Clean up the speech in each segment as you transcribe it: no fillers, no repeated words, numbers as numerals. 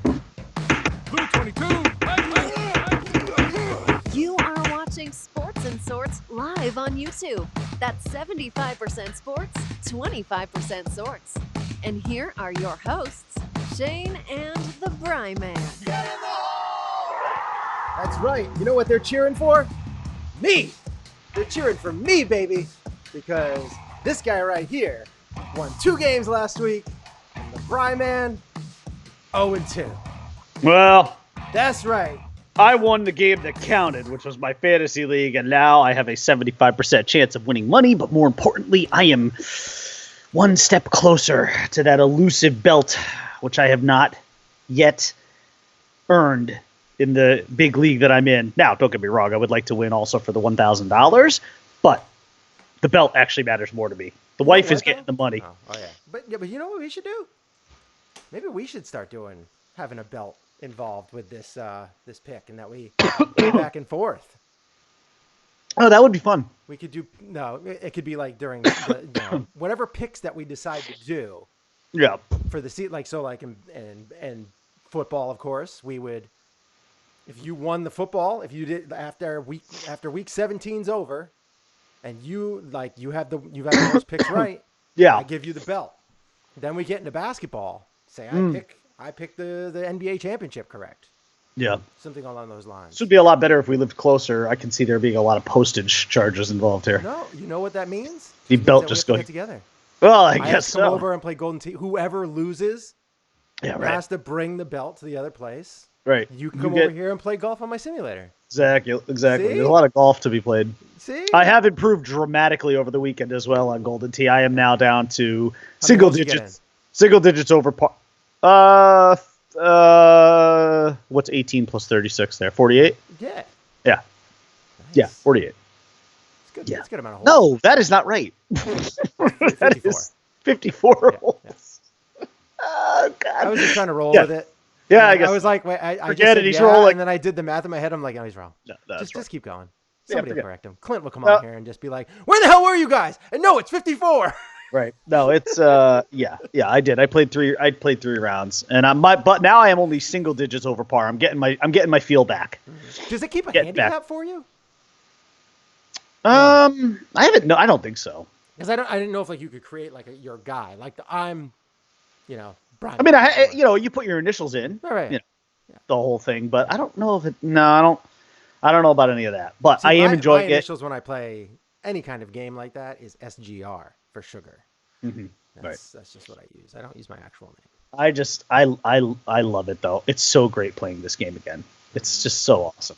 Blue 22. You are watching Sports and Sorts live on YouTube. That's 75% sports, 25% sorts. And here are your hosts, Shane and the Bry Man. That's right. You know what they're cheering for? Me! They're cheering for me, baby! Because this guy right here won 2 games last week, and the Bry Man, 0-2. Well, That's right. I won the game that counted, which was my fantasy league, and now I have a 75% chance of winning money, but more importantly, I am one step closer to that elusive belt, which I have not yet earned in the big league that I'm in. Now, don't get me wrong, I would like to win also for the $1,000, but the belt actually matters more to me. The wife is getting the money. Oh yeah. But you know what we should do? Maybe we should start having a belt involved with this this pick, and that we go back and forth. Oh, that would be fun. We could do it could be like during whatever picks that we decide to do. Yeah. For the seat, like in football, of course, we would. If you won the football, if you did after week 17's over, and you have the most picks right, Yeah. I give you the belt. Then we get into basketball. Say I pick the NBA championship correct. Yeah. Something along those lines. This would be a lot better if we lived closer. I can see there being a lot of postage charges involved here. No, you know what that means? The It belt means that just we have going to get together. Well, I I have guess to come so. over and play Golden Tee. Whoever loses has to bring the belt to the other place. Right. You can come over here and play golf on my simulator. Exactly. See? There's a lot of golf to be played. See? I have improved dramatically over the weekend as well on Golden Tee. I am now down to How many single holes you get digits. Single digits over par. What's 18 plus 36 there? 48? Yeah. Yeah. Nice. Yeah, 48. It's good. Yeah. That's a good amount of holes. No, that is not right. That 54. is 54 Yeah, holes. yeah. Oh, God. I was just trying to roll Yeah. with it. Yeah, I And guess. I was like, wait, I just Forget said it, he's yeah, rolling. and then I did the math in my head. I'm like, no, he's wrong. No, that's Just keep going. Yeah, Somebody will forget. correct him. Clint will come No. on here and just be like, where the hell were you guys? And no, it's 54. Right. No, it's yeah, I did. I played 3 rounds, and but now I am only single digits over par. I'm getting my feel back. Does it keep a Get back. handicap for you? I haven't. No, I don't think so. Because I didn't know if like you could create like your guy, like I'm, Brian. I mean, you put your initials in, All right. you know, the whole thing, but I don't know if it. No, I don't know about any of that. But See, I am my enjoying it. initials when I play any kind of game like that is SGR for sugar. Mm-hmm. That's just what I use. I don't use my actual name. I love it though. It's so great playing this game again. It's just so awesome.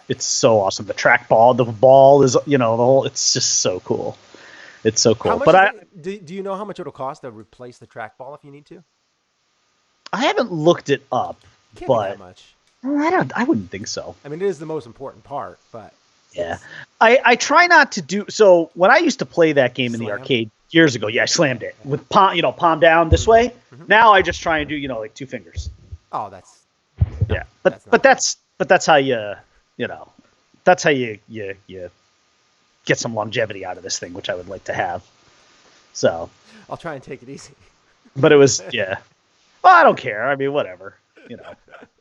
It's so awesome. The trackball, the ball is, the whole. It's just so cool. It's so cool. How much But do you know how much it'll cost to replace the trackball if you need to? I haven't looked it up, Can't be but that much. I wouldn't think so. I mean, it is the most important part, but Yeah. I try not to do so. When I used to play that game in the Slam? arcade years ago, yeah, I slammed it with palm down this way. Mm-hmm. Now I just try and do, like 2 fingers. oh, that's Yeah. that's not But that's how that's how you get some longevity out of this thing, which I would like to have. So, I'll try and take it easy. but it was, yeah. Well, I don't care. I mean, whatever,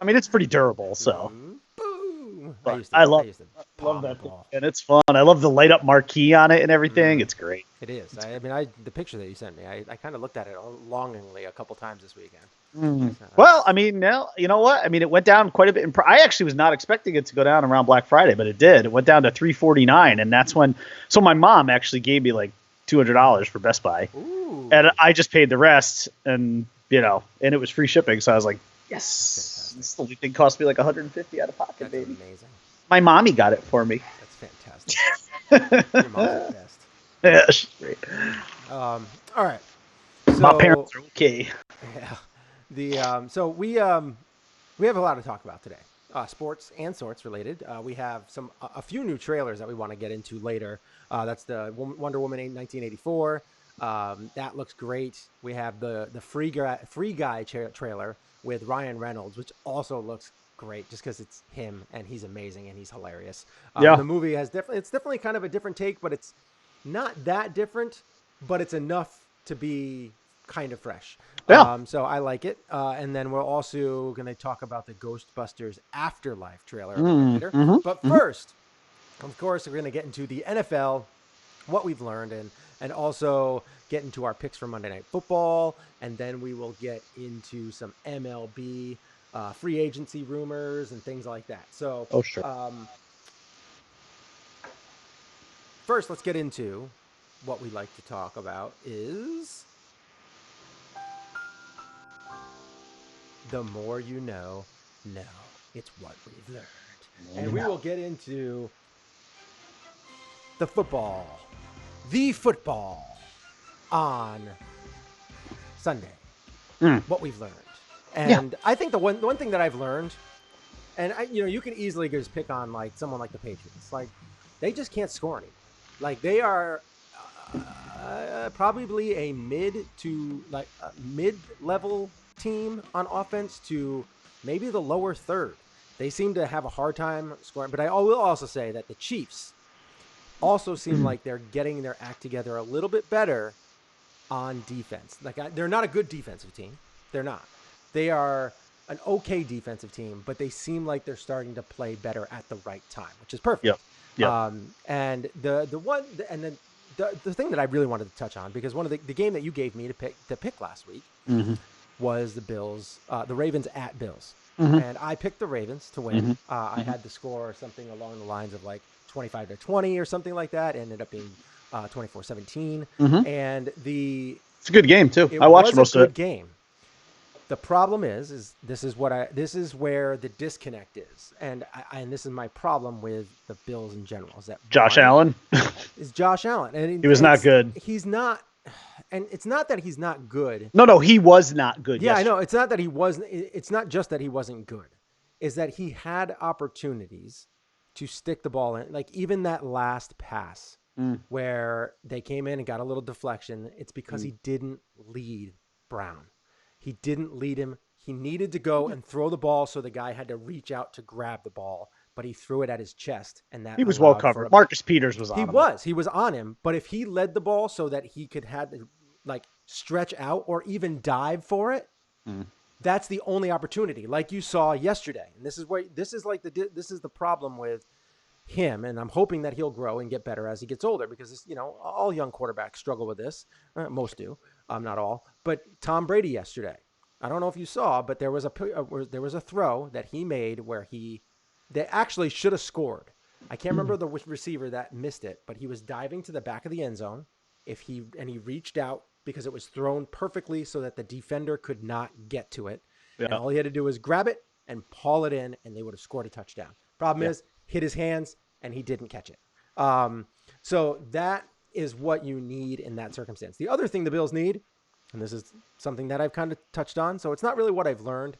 I mean, it's pretty durable, so. Boom! But I love used to love palm the that thing, ball. and it's fun. I love the light up marquee on it and everything. It's great. It is. I mean, the picture that you sent me, I kind of looked at it longingly a couple times this weekend. Well, I mean, now you know what? I mean, it went down quite a bit. I actually was not expecting it to go down around Black Friday, but it did. It went down to $349, and that's when. So my mom actually gave me like $200 for Best Buy, Ooh. and I just paid the rest, and and it was free shipping. So I was like, yes. This only thing cost me like $150 out of pocket, That's baby. amazing. My mommy got it for me. That's fantastic. Your mom's the best. Yeah, she's great. All right. My So- parents are okay. Yeah. So we have a lot to talk about today. Sports and sorts related. We have a few new trailers that we want to get into later. That's the Wonder Woman 1984. That looks great. We have the Free Guy trailer with Ryan Reynolds, which also looks great just because it's him and he's amazing and he's hilarious. Yeah. The movie it's definitely kind of a different take, but it's not that different, but it's enough to be kind of fresh. Yeah. So I like it. And then we're also going to talk about the Ghostbusters Afterlife trailer a little later. But first, of course, we're going to get into the NFL, what we've learned, and also get into our picks for Monday Night Football. And then we will get into some MLB free agency rumors and things like that. So, Oh, sure. First, let's get into what we like to talk about is the more you know, it's what we've learned. And we will get into the football on Sunday. What we've learned. And I think the one thing that I've learned, and you can easily just pick on like someone like the Patriots. Like they just can't score any. Like they are probably a mid-level team on offense to maybe the lower third. They seem to have a hard time scoring. But I will also say that the Chiefs also seem like they're getting their act together a little bit better on defense. Like they're not a good defensive team. They're not. They are an okay defensive team, but they seem like they're starting to play better at the right time, which is perfect. Yep. And the thing that I really wanted to touch on, because one of the game that you gave me to pick last week was the Ravens at Bills. And I picked the Ravens to win. I had the score something along the lines of like 25-20 or something like that. It ended up being 24-17. And it's a good game too. I watched most of it. Game. The problem is this is where the disconnect is, and this is my problem with the Bills in general. Is that Josh Allen? Is Josh Allen, and he was not good. He's not, and it's not that he's not good. No, he was not good. Yeah, yesterday. I know. It's not that he wasn't. It's not just that he wasn't good. Is that he had opportunities to stick the ball in, like even that last pass where they came in and got a little deflection. It's because he didn't lead Brown. He didn't lead him. He needed to go and throw the ball, so the guy had to reach out to grab the ball, but he threw it at his chest, and that he was well covered. Marcus Peters was on him. He was on him, but if he led the ball so that he could have like stretch out or even dive for it, that's the only opportunity. Like you saw yesterday, and this is the problem with him, and I'm hoping that he'll grow and get better as he gets older, because all young quarterbacks struggle with this. Most do. Not all, but Tom Brady yesterday. I don't know if you saw, but there was a throw that he made where they actually should have scored. I can't remember the receiver that missed it, but he was diving to the back of the end zone. He reached out because it was thrown perfectly so that the defender could not get to it. Yeah. And all he had to do was grab it and haul it in, and they would have scored a touchdown. Problem is, hit his hands, and he didn't catch it. So that is what you need in that circumstance. The other thing the Bills need, and this is something that I've kind of touched on, so it's not really what I've learned,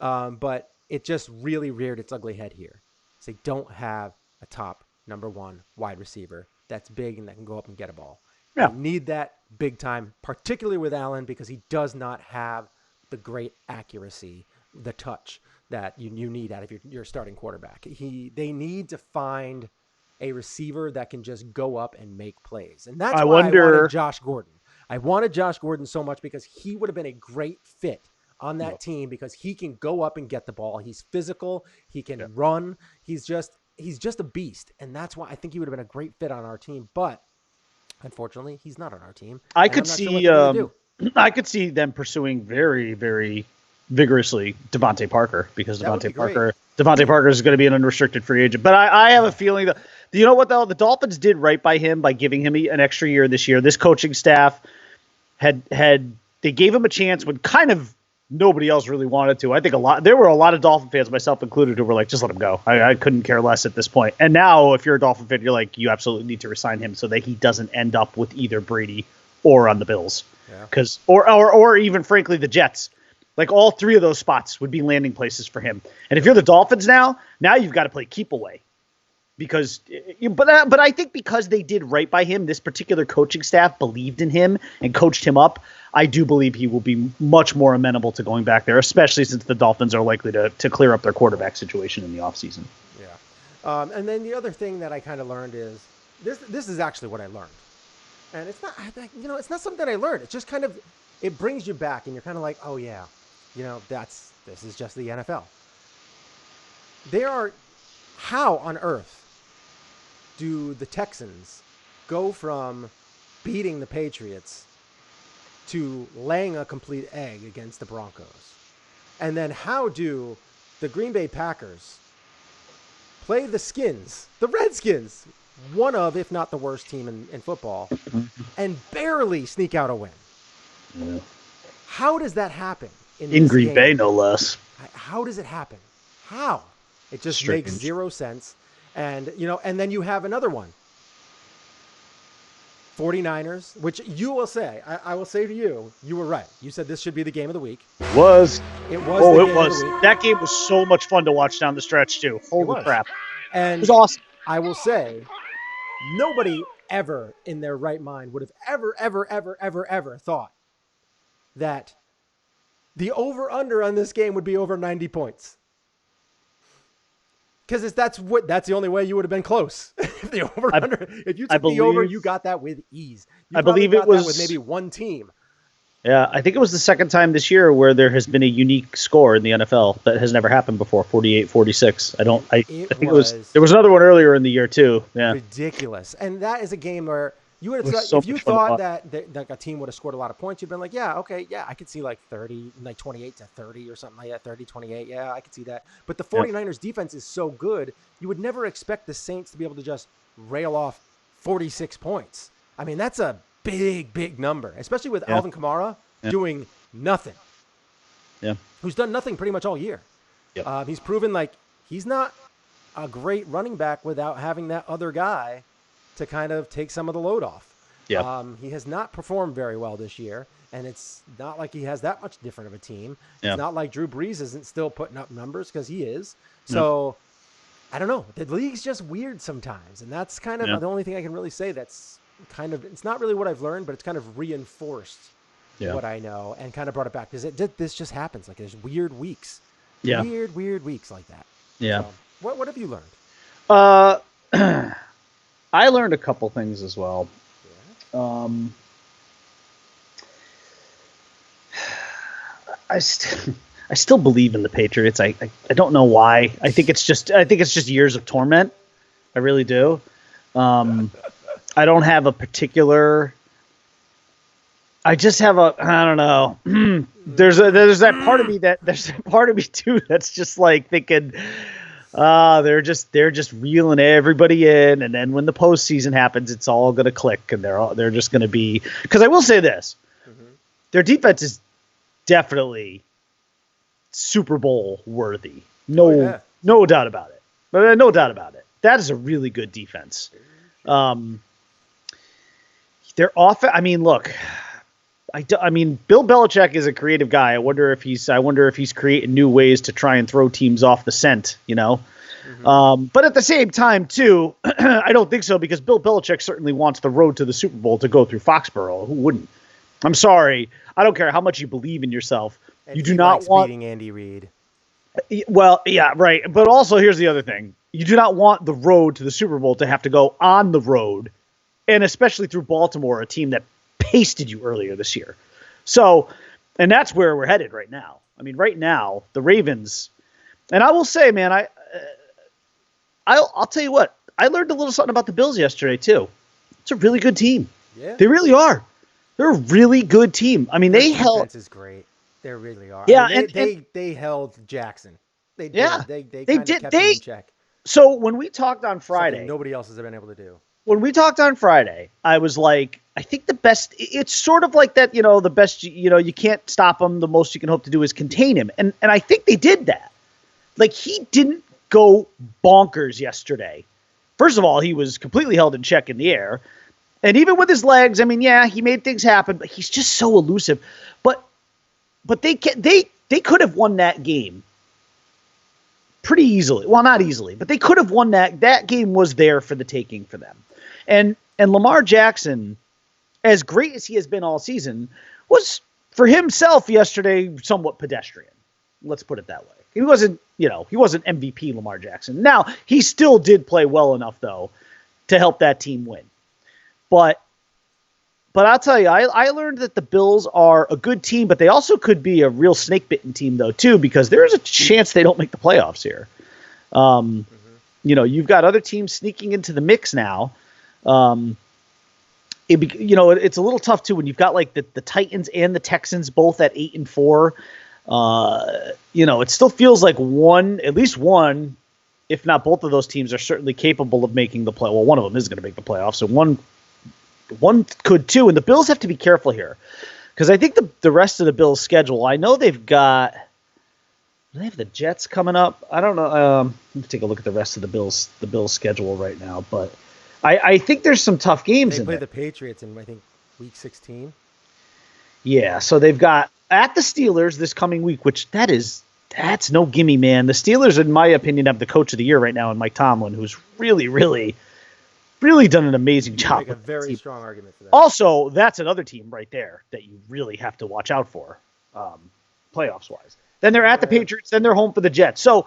but it just really reared its ugly head here. So they don't have a top number one wide receiver that's big and that can go up and get a ball. Yeah. They need that big time, particularly with Allen, because he does not have the great accuracy, the touch that you need out of your starting quarterback. They need to find a receiver that can just go up and make plays. And that's why I wanted Josh Gordon. I wanted Josh Gordon so much because he would have been a great fit on that team, because he can go up and get the ball. He's physical. He can run. He's just a beast. And that's why I think he would have been a great fit on our team. But unfortunately, he's not on our team. I could see them pursuing very, very vigorously Devontae Parker, because Devontae Parker is going to be an unrestricted free agent. But I have a feeling that, you know what, though? The Dolphins did right by him by giving him an extra year this year. This coaching staff they gave him a chance when kind of nobody else really wanted to. I think there were a lot of Dolphin fans, myself included, who were like, just let him go. I couldn't care less at this point. And now if you're a Dolphin fan, you're like, you absolutely need to resign him so that he doesn't end up with either Brady or on the Bills. Yeah. Or even frankly the Jets. Like all three of those spots would be landing places for him. And if you're the Dolphins now you've got to play keep away. But I think because they did right by him, this particular coaching staff believed in him and coached him up, I do believe he will be much more amenable to going back there, especially since the Dolphins are likely to clear up their quarterback situation in the offseason. Yeah. And then the other thing that I kind of learned is this is actually what I learned. And it's not something that I learned. It's just kind of it brings you back, and you're kind of like, oh yeah, this is just the NFL. How on earth do the Texans go from beating the Patriots to laying a complete egg against the Broncos? And then how do the Green Bay Packers play the Skins, the Redskins, one of, if not the worst team in football, and barely sneak out a win? Yeah. How does that happen in Green game? Bay, no less? How does it happen? How? It just Strange. makes zero sense. And, and then you have another one. 49ers, which you will say, I will say to you, you were right. You said this should be the game of the week. It was. It was. Oh, the it game was. Of the week. That game was so much fun to watch down the stretch, too. Holy crap. And it was awesome. I will say, nobody ever in their right mind would have ever thought that the over-under on this game would be over 90 points. Because that's the only way you would have been close. The over-under. If you took the over, you got that with ease. I believe it was with maybe one team. Yeah, I think it was the second time this year where there has been a unique score in the NFL that has never happened before, 48-46. I think there was another one earlier in the year too. Yeah. Ridiculous. And that is a game where you would have so if you thought that a team would have scored a lot of points, you'd been like, yeah, okay, yeah, I could see like 30, like 28-30 or something like that, 30-28. Yeah, I could see that. But the 49ers defense is so good, you would never expect the Saints to be able to just rail off 46 points. I mean, that's a big number, especially with Alvin Kamara doing nothing. Yeah. Who's done nothing pretty much all year. Yep. He's proven like he's not a great running back without having that other guy to kind of take some of the load off. Yeah. He has not performed very well this year, and it's not like he has that much different of a team. Yeah. It's not like Drew Brees isn't still putting up numbers, because he is. So I don't know. The league's just weird sometimes, and that's kind of the only thing I can really say that's kind of, it's not really what I've learned, but it's kind of reinforced what I know and kind of brought it back, because this just happens. Like, there's weird weeks. Yeah. Weird weeks like that. Yeah. So, what have you learned? I learned a couple things as well. I still believe in the Patriots. I don't know why. I think it's just years of torment. I really do. I don't have a particular. I just have I don't know. There's that part of me there's that part of me too that's just like thinking, they're just reeling everybody in, and then when the postseason happens, it's all gonna click, and they're just gonna be. Because I will say this, their defense is definitely Super Bowl worthy. No doubt about it. No doubt about it. That is a really good defense. Their offense. I mean, look. I mean, Bill Belichick is a creative guy. I wonder if he's creating new ways to try and throw teams off the scent, you know? But at the same time, too, I don't think so, because Bill Belichick certainly wants the road to the Super Bowl to go through Foxborough. Who wouldn't? I'm sorry. I don't care how much you believe in yourself. And you do not want beating Andy Reid. Well, yeah, right. But also, here's the other thing. You do not want the road to the Super Bowl to have to go on the road, and especially through Baltimore, a team that pasted you earlier this year. So, and that's where we're headed right now. I mean, right now, the Ravens, and I will say, man, I'll tell you what, I learned a little something about the Bills yesterday too. It's a really good team. Yeah. They really are. They're a really good team. I mean, they held. Defense is great. They really are. Yeah, I mean, they held Jackson. They did. Yeah, they did. Kept him in check. So when we talked on Friday, something nobody else has been able to do. When we talked on Friday, I was like, I think the best, it's sort of like that, the best, you can't stop him. The most you can hope to do is contain him. And I think they did that. Like, he didn't go bonkers yesterday. First of all, he was completely held in check in the air. And even with his legs, I mean, yeah, he made things happen, but he's just so elusive. But they could have won that game pretty easily. Well, not easily, but they could have won that. That game was there for the taking for them. And Lamar Jackson, as great as he has been all season, was for himself yesterday somewhat pedestrian. Let's put it that way. He wasn't MVP Lamar Jackson. Now, he still did play well enough, though, to help that team win. But But I'll tell you, I learned that the Bills are a good team, but they also could be a real snake-bitten team, though, too, because there's a chance they don't make the playoffs here. You've got other teams sneaking into the mix now. It's a little tough, too, when you've got like the Titans and the Texans both at 8-4. It still feels like at least one, if not both of those teams are certainly capable of making the play. Well, one of them is going to make the playoffs, so one could too. And the Bills have to be careful here because I think the rest of the Bills' schedule, I know they have the Jets coming up. I don't know. Let me take a look at the rest of the Bills schedule right now, but I think there's some tough games in there. They play the Patriots in, I think, week 16. Yeah, so they've got at the Steelers this coming week, which that's no gimme, man. The Steelers, in my opinion, have the coach of the year right now in Mike Tomlin, who's really, really, really done an amazing job. Make a very strong argument for that. Also, that's another team right there that you really have to watch out for, playoffs-wise. Then they're at the Patriots, then they're home for the Jets. So,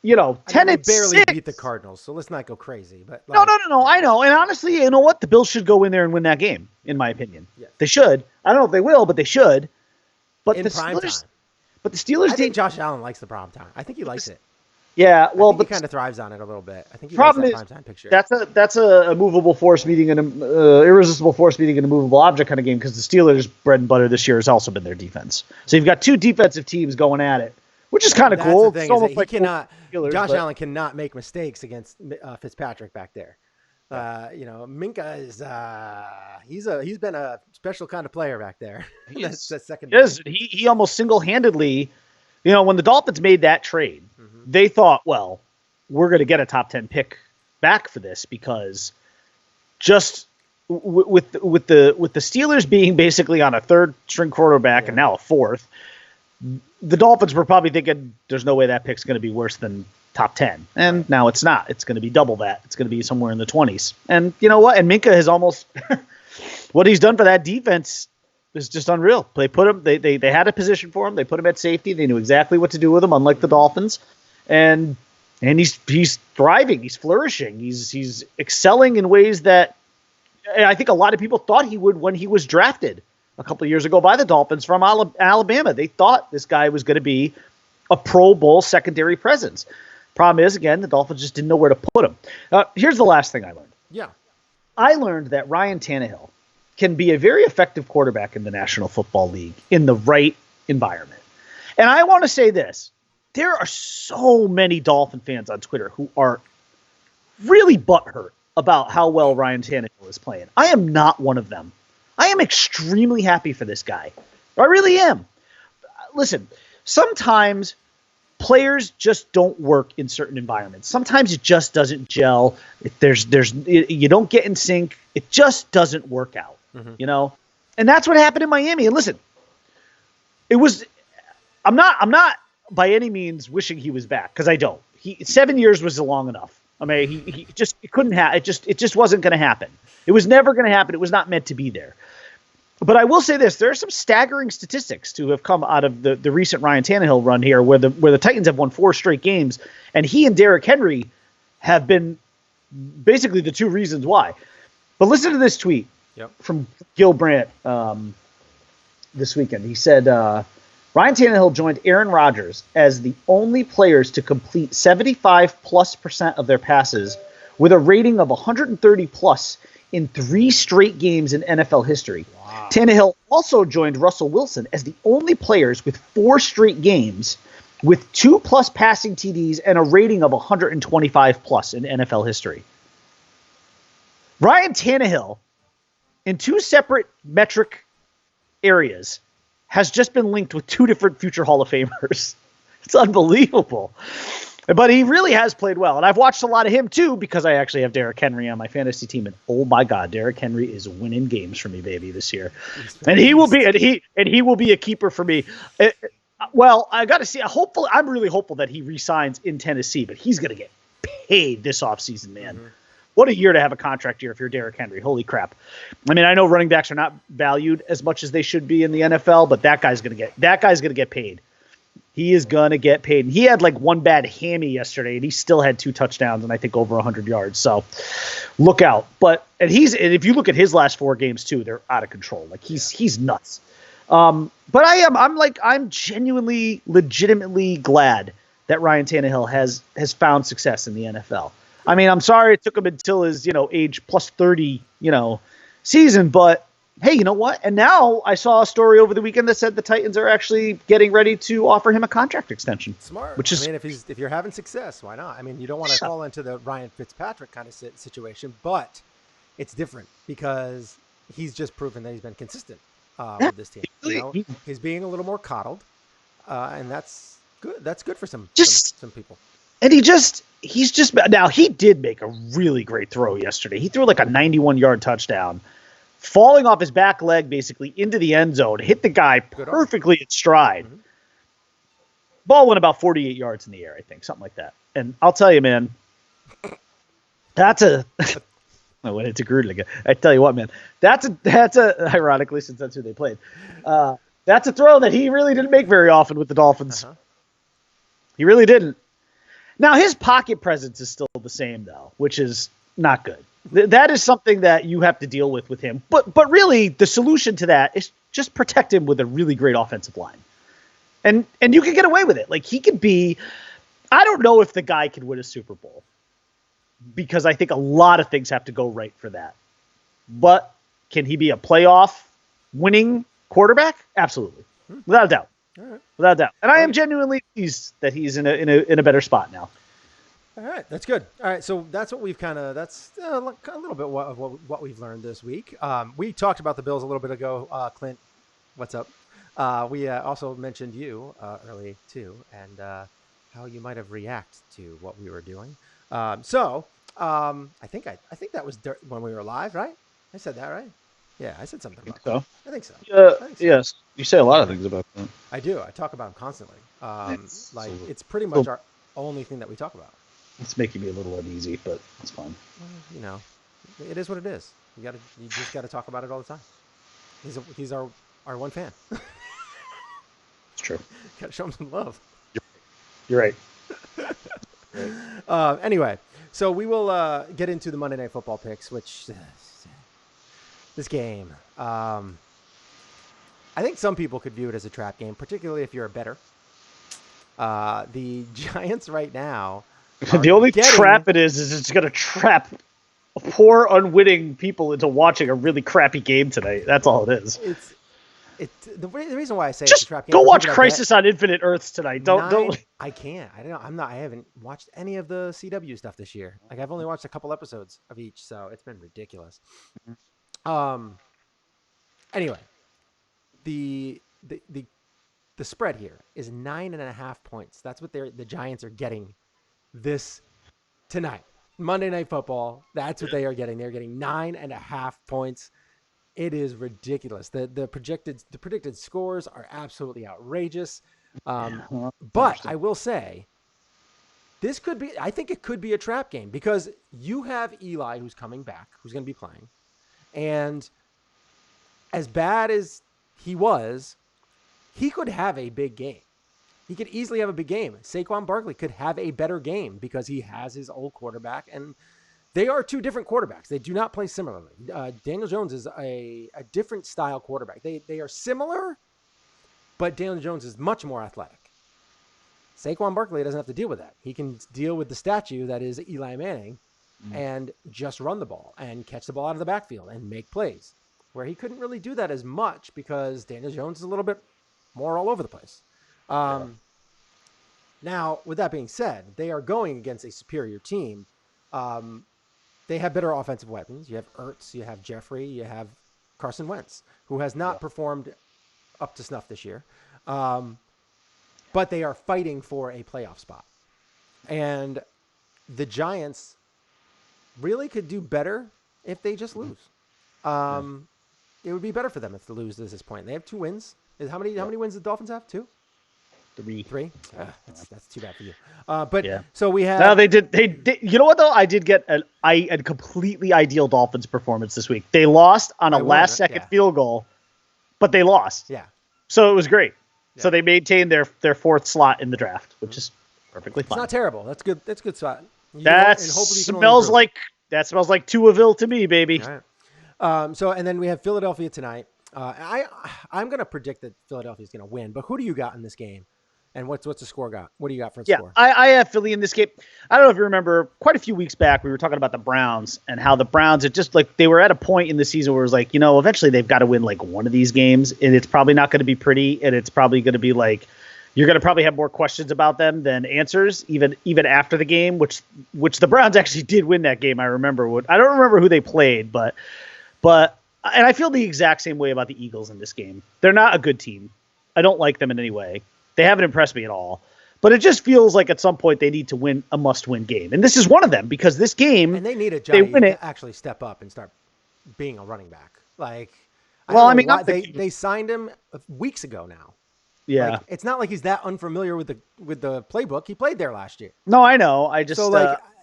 10-6. Barely beat the Cardinals, so let's not go crazy. But No, I know. And honestly, you know what? The Bills should go in there and win that game, in my opinion. Yes. They should. I don't know if they will, but they should. But in the prime Steelers, time. But the Steelers I think Josh Allen likes the prime time. I think he likes it. Yeah, well, but he kind of thrives on it a little bit. I think he problem likes is that prime time picture. That's a movable force meeting and an irresistible force meeting and a movable object kind of game because the Steelers' bread and butter this year has also been their defense. So you've got two defensive teams going at it, which is kind of cool. The thing, Josh Allen cannot make mistakes against Fitzpatrick back there. Minka is he's been a special kind of player back there. That's second. Yes, he almost single-handedly, when the Dolphins made that trade, they thought, well, we're going to get a top 10 pick back for this because just with the Steelers being basically on a third string quarterback and now a fourth, the Dolphins were probably thinking there's no way that pick's going to be worse than top 10. And now it's not. It's going to be double that. It's going to be somewhere in the 20s. And you know what? And Minka has almost what he's done for that defense is just unreal. They put him they had a position for him. They put him at safety. They knew exactly what to do with him, unlike the Dolphins. And he's thriving. He's flourishing. He's excelling in ways that I think a lot of people thought he would when he was drafted a couple of years ago by the Dolphins from Alabama. They thought this guy was going to be a Pro Bowl secondary presence. Problem is, again, the Dolphins just didn't know where to put him. Here's the last thing I learned. Yeah. I learned that Ryan Tannehill can be a very effective quarterback in the National Football League in the right environment. And I want to say this. There are so many Dolphin fans on Twitter who are really butthurt about how well Ryan Tannehill is playing. I am not one of them. I am extremely happy for this guy. I really am. Listen, sometimes players just don't work in certain environments. Sometimes it just doesn't gel. You don't get in sync. It just doesn't work out, And that's what happened in Miami. And listen, I'm not by any means wishing he was back because I don't. 7 years was long enough. I mean, it just wasn't going to happen. It was never going to happen. It was not meant to be there. But I will say this: there are some staggering statistics to have come out of the recent Ryan Tannehill run here, where the Titans have won 4 straight games, and he and Derrick Henry have been basically the two reasons why. But listen to this tweet from Gil Brandt this weekend. He said, Ryan Tannehill joined Aaron Rodgers as the only players to complete 75+% of their passes with a rating of 130+ in 3 straight games in NFL history. Wow. Tannehill also joined Russell Wilson as the only players with 4 straight games with 2+ passing TDs and a rating of 125+ in NFL history. Ryan Tannehill, in 2 separate metric areas, has just been linked with 2 different future Hall of Famers. It's unbelievable. But he really has played well. And I've watched a lot of him, too, because I actually have Derrick Henry on my fantasy team. And oh, my God, Derrick Henry is winning games for me, baby, this year. And he will be a keeper for me. Well, I got to see. I'm really hopeful that he re-signs in Tennessee, but he's going to get paid this offseason, man. Mm-hmm. What a year to have a contract year if you're Derrick Henry. Holy crap. I mean, I know running backs are not valued as much as they should be in the NFL, but that guy's going to get paid. He is going to get paid. And he had like one bad hammy yesterday, and he still had 2 touchdowns and I think over 100 yards. So look out. And if you look at his last 4 games too, they're out of control. Like he's nuts. But I'm genuinely, legitimately glad that Ryan Tannehill has found success in the NFL. I mean, I'm sorry it took him until his, age plus 30, season, but hey, you know what? And now I saw a story over the weekend that said the Titans are actually getting ready to offer him a contract extension. Smart. Which is, I mean, if you're having success, why not? I mean, you don't want to fall into the Ryan Fitzpatrick kind of situation, but it's different because he's just proven that he's been consistent with this team. He's being a little more coddled, and that's good. That's good for some people. And he's just now he did make a really great throw yesterday. He threw like a 91-yard touchdown, falling off his back leg basically into the end zone, hit the guy perfectly in stride. Mm-hmm. Ball went about 48 yards in the air, I think, something like that. And I'll tell you, man, that's a I went into Gruden again. I tell you what, man, that's a ironically, since that's who they played, that's a throw that he really didn't make very often with the Dolphins. Uh-huh. He really didn't. Now his pocket presence is still the same though, which is not good. That is something that you have to deal with him. But really, the solution to that is just protect him with a really great offensive line, and you can get away with it. Like he could be. I don't know if the guy can win a Super Bowl, because I think a lot of things have to go right for that. But can he be a playoff winning quarterback? Absolutely, without a doubt. All right. Without a doubt. And I am genuinely pleased that he's in a better spot now. All right, that's good. All right, so that's what we've that's a little bit of what we've learned this week. We talked about the Bills a little bit ago. Clint, what's up? We also mentioned you early too, and how you might have reacted to what we were doing. I think that was when we were live, right? I said that, right? Yeah, I said something about that. I think so. Yes, you say a lot of things about that. I do. I talk about them constantly. It's pretty much our only thing that we talk about. It's making me a little uneasy, but it's fine. Well, it is what it is. You just gotta talk about it all the time. He's our one fan. It's true. Gotta show him some love. You're right. Anyway, so we will get into the Monday Night Football picks, which this game, I think some people could view it as a trap game, particularly if you're a bettor. The Giants right now. The only trap it is it's going to trap poor, unwitting people into watching a really crappy game tonight. That's all it is. The reason why I say just it's a trap game. Go watch Crisis on Infinite Earths tonight. Don't. I can't. I haven't watched any of the CW stuff this year. Like I've only watched a couple episodes of each, so it's been ridiculous. Anyway, the spread here is 9.5 points. That's what the Giants are getting this tonight. Monday Night Football. That's what they are getting. They're getting 9.5 points. It is ridiculous. The predicted scores are absolutely outrageous. But I will say, I think it could be a trap game because you have Eli who's coming back, who's going to be playing. And as bad as he was, he could have a big game. He could easily have a big game. Saquon Barkley could have a better game because he has his old quarterback, and they are two different quarterbacks. They do not play similarly. Daniel Jones is a different style quarterback. They are similar, but Daniel Jones is much more athletic. Saquon Barkley doesn't have to deal with that. He can deal with the statue that is Eli Manning and just run the ball and catch the ball out of the backfield and make plays, where he couldn't really do that as much because Daniel Jones is a little bit more all over the place. Now, with that being said, they are going against a superior team. They have better offensive weapons. You have Ertz, you have Jeffrey, you have Carson Wentz, who has not performed up to snuff this year. But they are fighting for a playoff spot. And the Giants really could do better if they just lose. It would be better for them if they lose at this point. They have 2 wins. How many wins the Dolphins have? 2? 3. That's too bad for you. So we have. No, they did. You know what though? I did get a completely ideal Dolphins performance this week. They lost on a last-second field goal, but they lost. Yeah. So it was great. So they maintain their fourth slot in the draft, which is perfectly fine. It's not terrible. That's good. That's a good spot. That smells like Tuaville to me, baby. All right. So and then we have Philadelphia tonight. I'm going to predict that Philadelphia is going to win, but who do you got in this game? And what's the score got? What do you got for the score? I have Philly in this game. I don't know if you remember, quite a few weeks back, we were talking about the Browns and how the Browns, it just like they were at a point in the season where it was like, eventually they've got to win like one of these games, and it's probably not going to be pretty, and it's probably going to be like you're going to probably have more questions about them than answers, even after the game, which the Browns actually did win that game. I remember I don't remember who they played, but and I feel the exact same way about the Eagles in this game. They're not a good team. I don't like them in any way. They haven't impressed me at all. But it just feels like at some point they need to win a must-win game. And this is one of them because this game... And they need a giant to actually step up and start being a running back. Like, they signed him weeks ago now. Yeah. Like, it's not like he's that unfamiliar with the playbook. He played there last year. No, I know.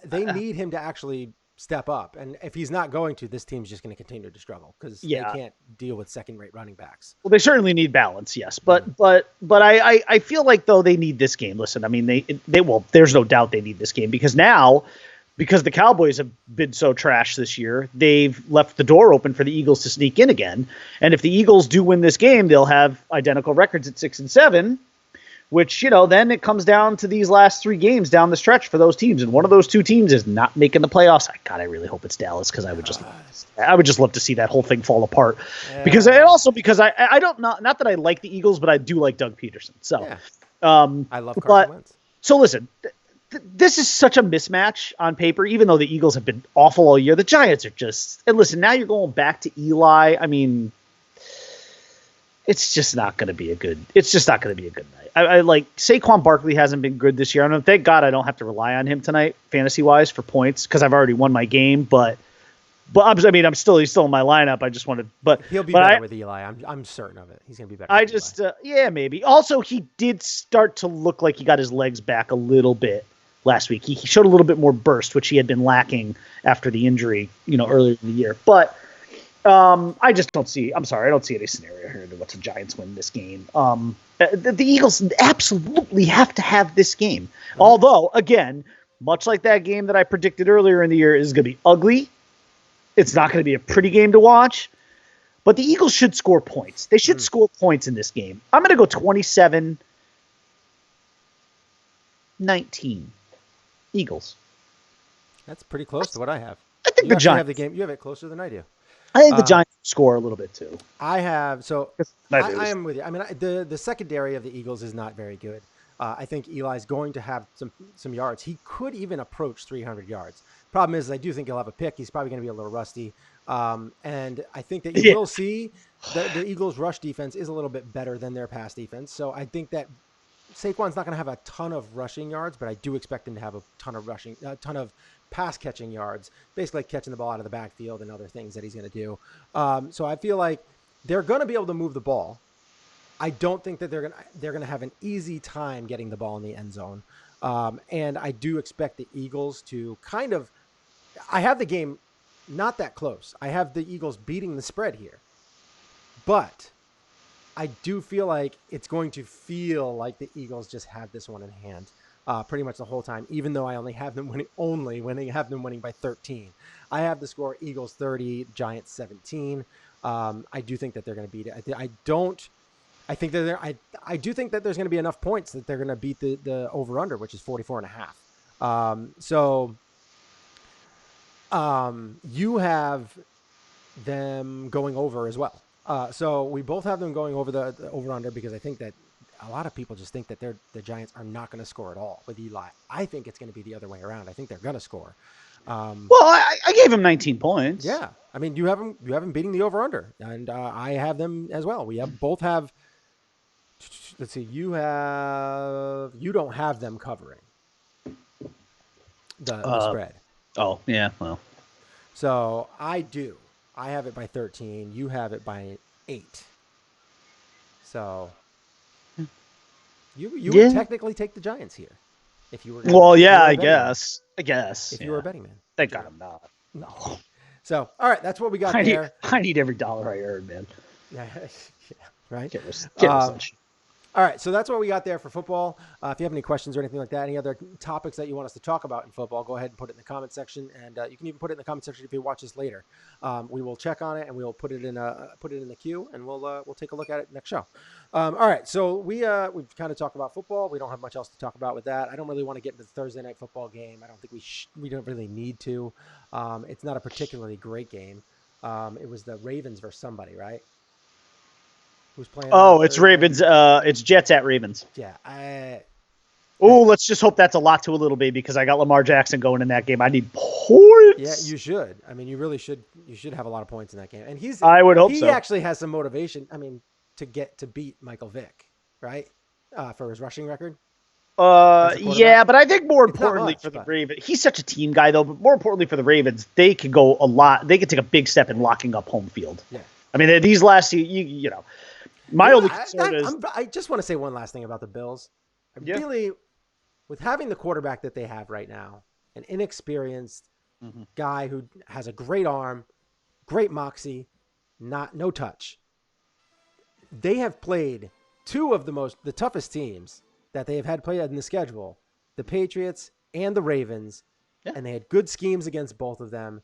They need him to actually step up. And if he's not going to, this team's just going to continue to struggle because they can't deal with second-rate running backs. Well, they certainly need balance, yes. But I feel like, though, they need this game. Listen, I mean, they will. There's no doubt they need this game because the Cowboys have been so trash this year, they've left the door open for the Eagles to sneak in again. And if the Eagles do win this game, they'll have identical records at 6-7. Which, then it comes down to these last three games down the stretch for those teams. And one of those two teams is not making the playoffs. I really hope it's Dallas because I would just love to see that whole thing fall apart. Yeah. Because I don't, not that I like the Eagles, but I do like Doug Peterson. So, I love Carson Wentz. So listen, this is such a mismatch on paper, even though the Eagles have been awful all year. The Giants are and listen, now you're going back to Eli. I mean, it's just not going to be a good night. I like Saquon Barkley hasn't been good this year. I mean, thank God I don't have to rely on him tonight, fantasy wise, for points because I've already won my game. But he's still in my lineup. I just wanted, but he'll be better with Eli. I'm certain of it. He's gonna be better. Maybe. Also, he did start to look like he got his legs back a little bit last week. He showed a little bit more burst, which he had been lacking after the injury, earlier in the year. But I just don't see. I'm sorry, I don't see any scenario here to watch the Giants win this game. The Eagles absolutely have to have this game. Although, again, much like that game that I predicted earlier in the year, is going to be ugly. It's not going to be a pretty game to watch. But the Eagles should score points. They should score points in this game. I'm going to go 27-19. Eagles. That's pretty close to what I have. I think the Giants have the game. You have it closer than I do. I think the Giants score a little bit too. I have I am with you. I mean, the secondary of the Eagles is not very good. I think Eli's going to have some yards. He could even approach 300 yards. Problem is, I do think he'll have a pick. He's probably going to be a little rusty. And I think that you will see that the Eagles' rush defense is a little bit better than their pass defense. So I think that Saquon's not going to have a ton of rushing yards, but I do expect him to have a ton of pass catching yards, basically catching the ball out of the backfield and other things that he's going to do. So I feel like they're going to be able to move the ball. I don't think that they're going to have an easy time getting the ball in the end zone. And I do expect the Eagles to I have the game not that close. I have the Eagles beating the spread here, but I do feel like it's going to feel like the Eagles just have this one in hand. Pretty much the whole time, even though I only have them winning by 13. I have the score Eagles 30, Giants 17. I do think that they're going to beat it. I do think that there's going to be enough points that they're going to beat the over under, which is 44.5. You have them going over as well. So we both have them going over the over under because I think that a lot of people just think that the Giants are not going to score at all with Eli. I think it's going to be the other way around. I think they're going to score. I gave him 19 points. Yeah, I mean you have them beating the over under, and I have them as well. We both have. Let's see. You don't have them covering the spread. Oh yeah, well. So I do. I have it by 13. You have it by 8. So. You would technically take the Giants here, if you were. I guess. If you were a betting man. Thank God I'm not. No. So, all right, that's what we got there. I need every dollar I earn, man. Yeah, right. Get All All right, so that's what we got there for football. If you have any questions or anything like that, any other topics that you want us to talk about in football, go ahead and put it in the comment section, and you can even put it in the comment section if you watch this later. We will check on it and we'll put it in the queue, and we'll take a look at it next show. All right, so we've kind of talked about football. We don't have much else to talk about with that. I don't really want to get into the Thursday night football game. I don't think we don't really need to. It's not a particularly great game. It was the Ravens versus somebody, right? Who's playing? Oh, it's Ravens. It's Jets at Ravens. Yeah. Let's just hope that's a lot to a little baby, because I got Lamar Jackson going in that game. I need points. Yeah, you should. I mean, you really should. You should have a lot of points in that game. And I would hope so. He actually has some motivation. I mean, to beat Michael Vick, right? For his rushing record. Yeah, but I think more importantly much, for the Ravens, he's such a team guy though. But more importantly for the Ravens, they could go a lot. They could take a big step in locking up home field. Yeah. I mean, these last you know. My only concern is... I just want to say one last thing about the Bills. Really, with having the quarterback that they have right now, an inexperienced guy who has a great arm, great moxie, no touch. They have played two of the toughest teams that they have had played in the schedule, the Patriots and the Ravens, and they had good schemes against both of them.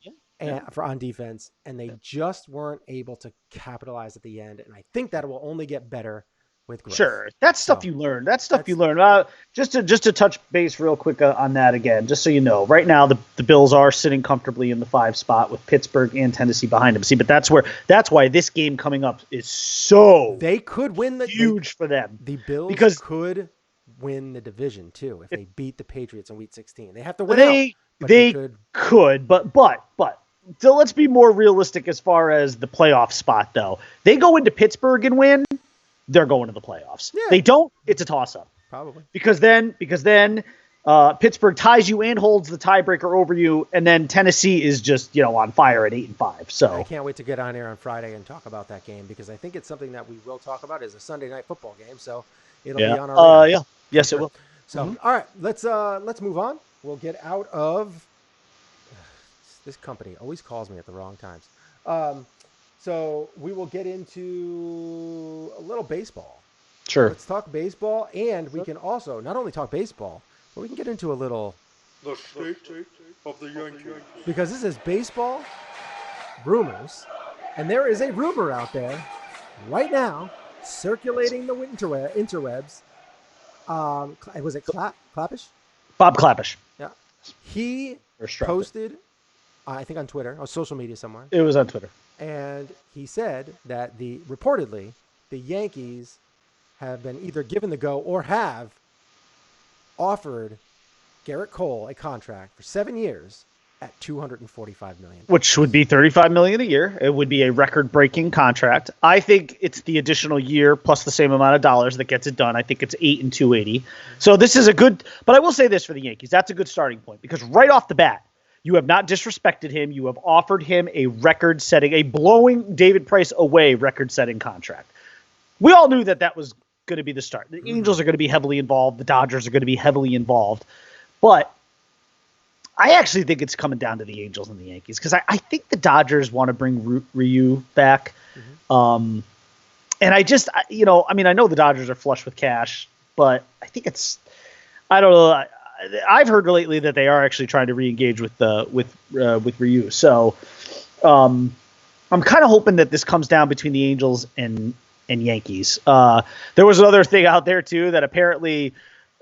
On defense, and they just weren't able to capitalize at the end. And I think that will only get better with growth. Sure, that's stuff you learn. You learn. Just to touch base real quick on that again, just so you know, right now the Bills are sitting comfortably in the 5 spot with Pittsburgh and Tennessee behind them. See, but that's why this game coming up is so they could win huge for them. The Bills could win the division too if they beat the Patriots in Week 16. They have to win out. They could, but. So let's be more realistic as far as the playoff spot, though. They go into Pittsburgh and win, they're going to the playoffs. Yeah. They don't, it's a toss-up. Probably. Because then Pittsburgh ties you and holds the tiebreaker over you, and then Tennessee is just, on fire at 8-5. So I can't wait to get on here on Friday and talk about that game, because I think it's something that we will talk about. It's a Sunday night football game, so it'll be on our radar. Yes, it will. So, all right, let's move on. We'll get out of... This company always calls me at the wrong times. So we will get into a little baseball. Sure. Let's talk baseball, and we can also not only talk baseball, but we can get into a little... The state of the Yankees. Because this is baseball rumors, and there is a rumor out there right now circulating the interwebs. Was it Clappish? Bob Clappish. Yeah. He posted... I think on Twitter, or social media somewhere. It was on Twitter. And he said that reportedly, the Yankees have been either given the go or have offered Garrett Cole a contract for 7 years at $245 million. Which would be $35 million a year. It would be a record-breaking contract. I think it's the additional year plus the same amount of dollars that gets it done. I think it's $8 and $280. So this is a good, but I will say this for the Yankees. That's a good starting point, because right off the bat, you have not disrespected him. You have offered him a blowing David Price away record-setting contract. We all knew that was going to be the start. The Angels are going to be heavily involved. The Dodgers are going to be heavily involved. But I actually think it's coming down to the Angels and the Yankees, because I think the Dodgers want to bring Ryu back. And I just, I know the Dodgers are flush with cash, but I think I don't know. I've heard lately that they are actually trying to re-engage with Ryu. So I'm kind of hoping that this comes down between the Angels and Yankees. There was another thing out there too, that apparently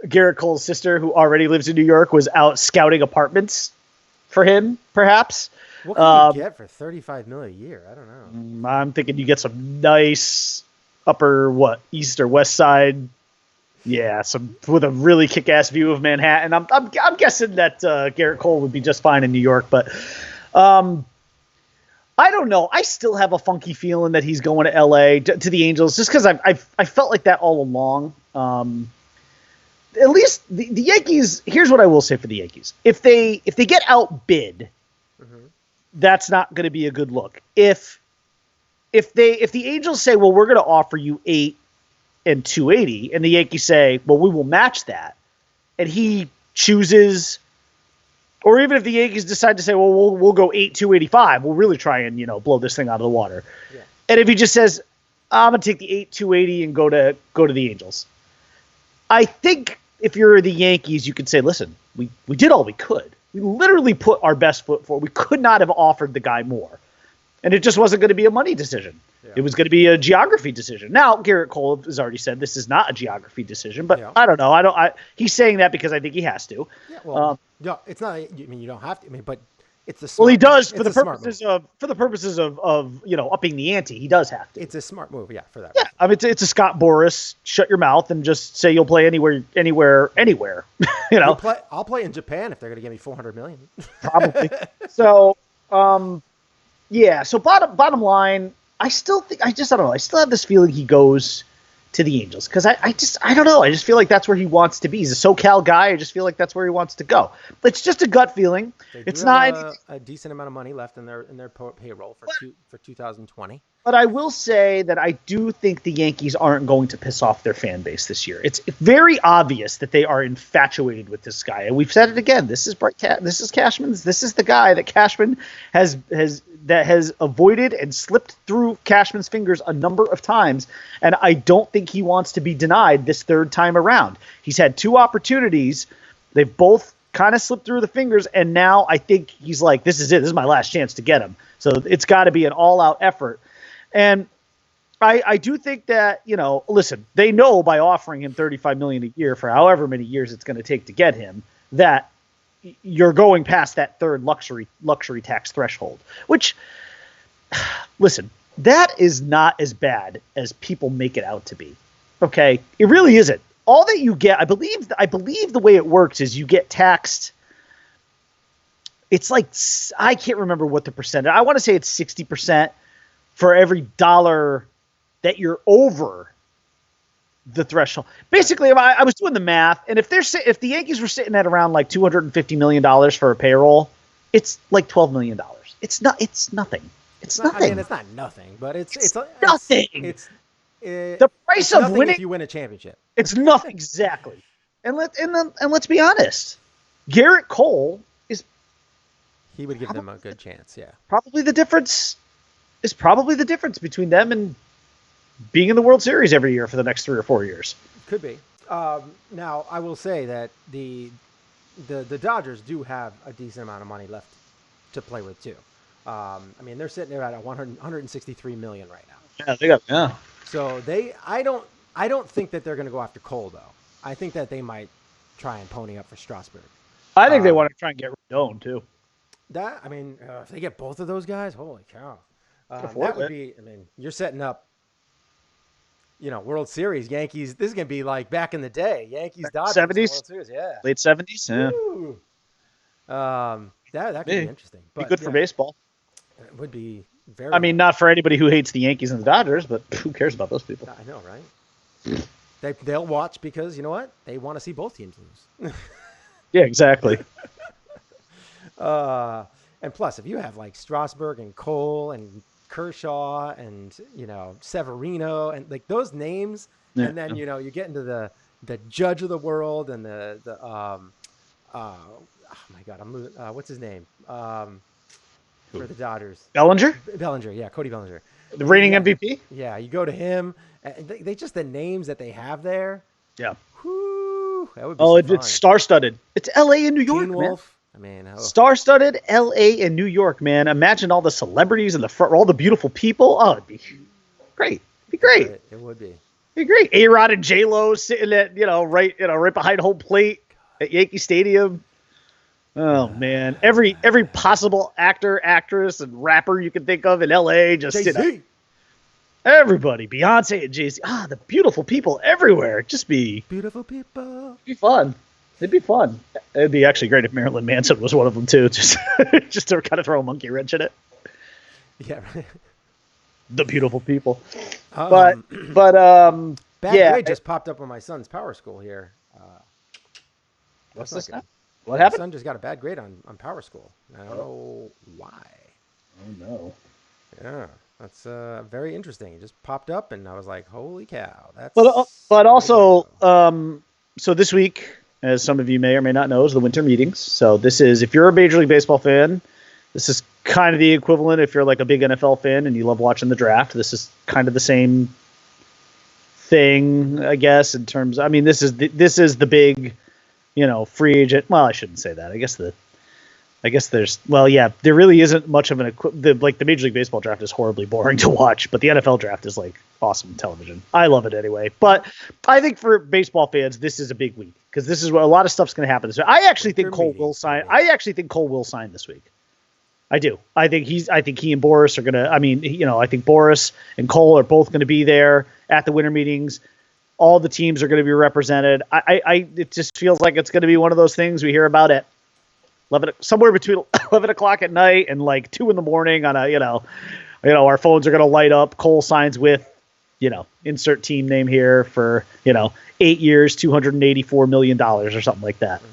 Garrett Cole's sister, who already lives in New York, was out scouting apartments for him, perhaps. What can you get for $35 million a year? I don't know. I'm thinking you get some nice upper east or west side. Yeah, with a really kick-ass view of Manhattan. I'm guessing that Garrett Cole would be just fine in New York, but I don't know. I still have a funky feeling that he's going to L.A. to the Angels, just because I felt like that all along. At least the Yankees. Here's what I will say for the Yankees: if they get outbid, that's not going to be a good look. If the Angels say, well, we're going to offer you $8 and $280, and the Yankees say, well, we will match that, and he chooses, or even if the Yankees decide to say, well, we'll go $8, $285, we'll really try and blow this thing out of the water. Yeah. And if he just says, I'm gonna take the $8, $280 and go to the Angels, I think if you're the Yankees, you could say, listen, we did all we could. We literally put our best foot forward. We could not have offered the guy more. And it just wasn't going to be a money decision. Yeah. It was going to be a geography decision. Now, Garrett Cole has already said this is not a geography decision, but I don't know. He's saying that because I think he has to. Yeah, well, no, it's not. I mean, you don't have to. I mean, but it's the smart. Well, he does for the purposes of upping the ante. He does have to. It's a smart move, for that. Yeah, I mean, it's a Scott Boras. Shut your mouth and just say you'll play anywhere. I'll play in Japan if they're going to give me $400 million. Probably. So, So bottom line, I don't know. I still have this feeling he goes to the Angels because I don't know. I just feel like that's where he wants to be. He's a SoCal guy. I just feel like that's where he wants to go. It's just a gut feeling. It's not a decent amount of money left in their payroll for 2020. But I will say that I do think the Yankees aren't going to piss off their fan base this year. It's very obvious that they are infatuated with this guy, and we've said it again. This is Cashman's. This is the guy that Cashman has avoided and slipped through Cashman's fingers a number of times, and I don't think he wants to be denied this third time around. He's had 2 opportunities. They've both kind of slipped through the fingers, and now I think he's like, this is it. This is my last chance to get him. So it's got to be an all-out effort. And I do think that, listen, they know by offering him $35 million a year for however many years it's going to take to get him, that you're going past that third luxury tax threshold, which, listen, that is not as bad as people make it out to be. Okay. It really isn't. All that you get, I believe the way it works is you get taxed. It's like, I can't remember what the percentage, I want to say it's 60% for every dollar that you're over the threshold. Basically, I was doing the math, and if the Yankees were sitting at around like $250 million for a payroll, it's like $12 million. It's nothing. It's nothing. I mean, it's not nothing, but it's nothing. It's the price of winning if you win a championship. It's nothing exactly. And let's be honest, Garrett Cole he would give them a good chance. Yeah, probably the difference between them and being in the World Series every year for the next 3 or 4 years. Could be. Now, I will say that the Dodgers do have a decent amount of money left to play with too. I mean, they're sitting there at $163 million right now. Yeah. So I don't think that they're going to go after Cole though. I think that they might try and pony up for Strasburg. I think they want to try and get Rendon too. If they get both of those guys, holy cow. That would be, you're setting up, World Series, Yankees. This is going to be like back in the day. Yankees, Dodgers, 70s? World Series, yeah. Late 70s? Yeah. That could be interesting. Be good for baseball. It would be very not for anybody who hates the Yankees and the Dodgers, but who cares about those people? I know, right? They'll watch because, you know what? They want to see both teams lose. Yeah, exactly. And plus, if you have like Strasburg and Cole and Kershaw and Severino and like those names, and then you get into the judge of the world and the oh my God, I'm losing. What's his name? For the Dodgers, Bellinger, yeah, Cody Bellinger, the reigning MVP. Yeah, you go to him. And they just the names that they have there. Yeah. Whoo, that would be it's star-studded. It's L.A. and New York, Teen Wolf. Man. Star-studded L.A. and New York, man. Imagine all the celebrities in the front, all the beautiful people. Oh, it'd be great. It'd be great. It would be. It'd be great. A-Rod and J-Lo sitting at right behind home plate at Yankee Stadium. Oh man, every possible actor, actress, and rapper you can think of in L.A. just everybody, Beyonce and Jay-Z. The beautiful people everywhere. It'd just be beautiful people. It'd be fun. It'd be actually great if Marilyn Manson was one of them too. Just to kind of throw a monkey wrench in it. Yeah, right. The beautiful people. Bad grade just popped up on my son's power school here. What's this now? What happened? My son just got a bad grade on power school. I don't know why. Oh no. Yeah, that's very interesting. It just popped up, and I was like, "Holy cow!" That's. But also, so this week, as some of you may or may not know, is the winter meetings. So this is, if you're a Major League Baseball fan, this is kind of the equivalent if you're like a big NFL fan and you love watching the draft. This is kind of the same thing, I guess, in terms. I mean, this is the big, free agent. Well, I shouldn't say that. I guess there's. Well, yeah, there really isn't much of the Major League Baseball draft is horribly boring to watch, but the NFL draft is like awesome television. I love it anyway. But I think for baseball fans, this is a big week because this is where a lot of stuff's going to happen. So I actually think Cole will sign. I actually think Cole will sign this week. I do. I think he and Boris are gonna. I mean, I think Boris and Cole are both going to be there at the winter meetings. All the teams are going to be represented. It just feels like it's going to be one of those things we hear about at 11, somewhere between 11 o'clock at night and like 2 in the morning on our phones are going to light up. Cole signs with, insert team name here for, 8 years, $284 million or something like that. Mm-hmm.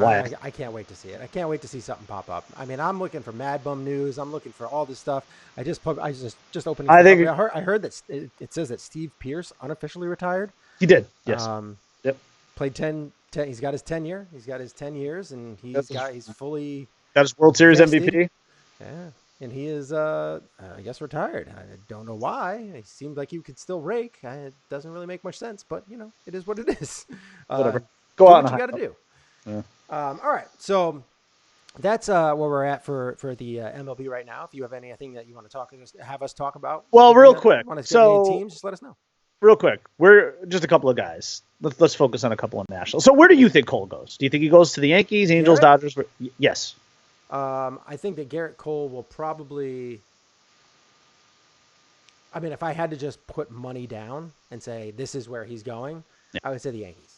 Yeah. I can't wait to see it. I can't wait to see something pop up. I mean, I'm looking for Mad Bum news. I'm looking for all this stuff. I just opened. I heard that it says that Steve Pearce unofficially retired. He did. Yes. Yep. Played 10. He's got his tenure. He's got his 10 years, and he's fully got his World Series vested. MVP. Yeah, and he is, I guess, retired. I don't know why. It seemed like he could still rake. It doesn't really make much sense, but it is what it is. Whatever. Go out. What you got to do. Yeah. All right, so that's where we're at for the MLB right now. If you have anything that you want to have us talk about, well, real quick. So teams, just let us know. Real quick, we're just a couple of guys. Let's focus on a couple of nationals. So where do you think Cole goes? Do you think he goes to the Yankees, Angels, Dodgers? Yes. I think that Garrett Cole will probably. I mean, if I had to just put money down and say this is where he's going, I would say the Yankees.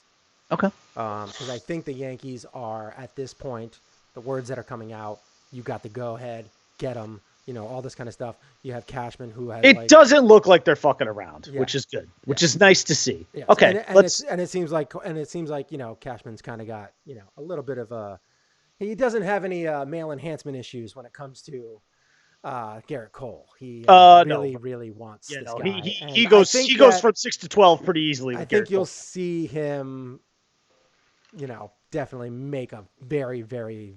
Okay. Because I think the Yankees are at this point, the words that are coming out, you got the go ahead, get them. All this kind of stuff. You have Cashman, who has. It doesn't look like they're fucking around, which is good, which is nice to see. Yes. Okay, and it seems like Cashman's kind of got a little bit of a. He doesn't have any male enhancement issues when it comes to Garrett Cole. He really wants this guy. He goes from 6 to 12 pretty easily. I think you'll see him. Definitely make a very, very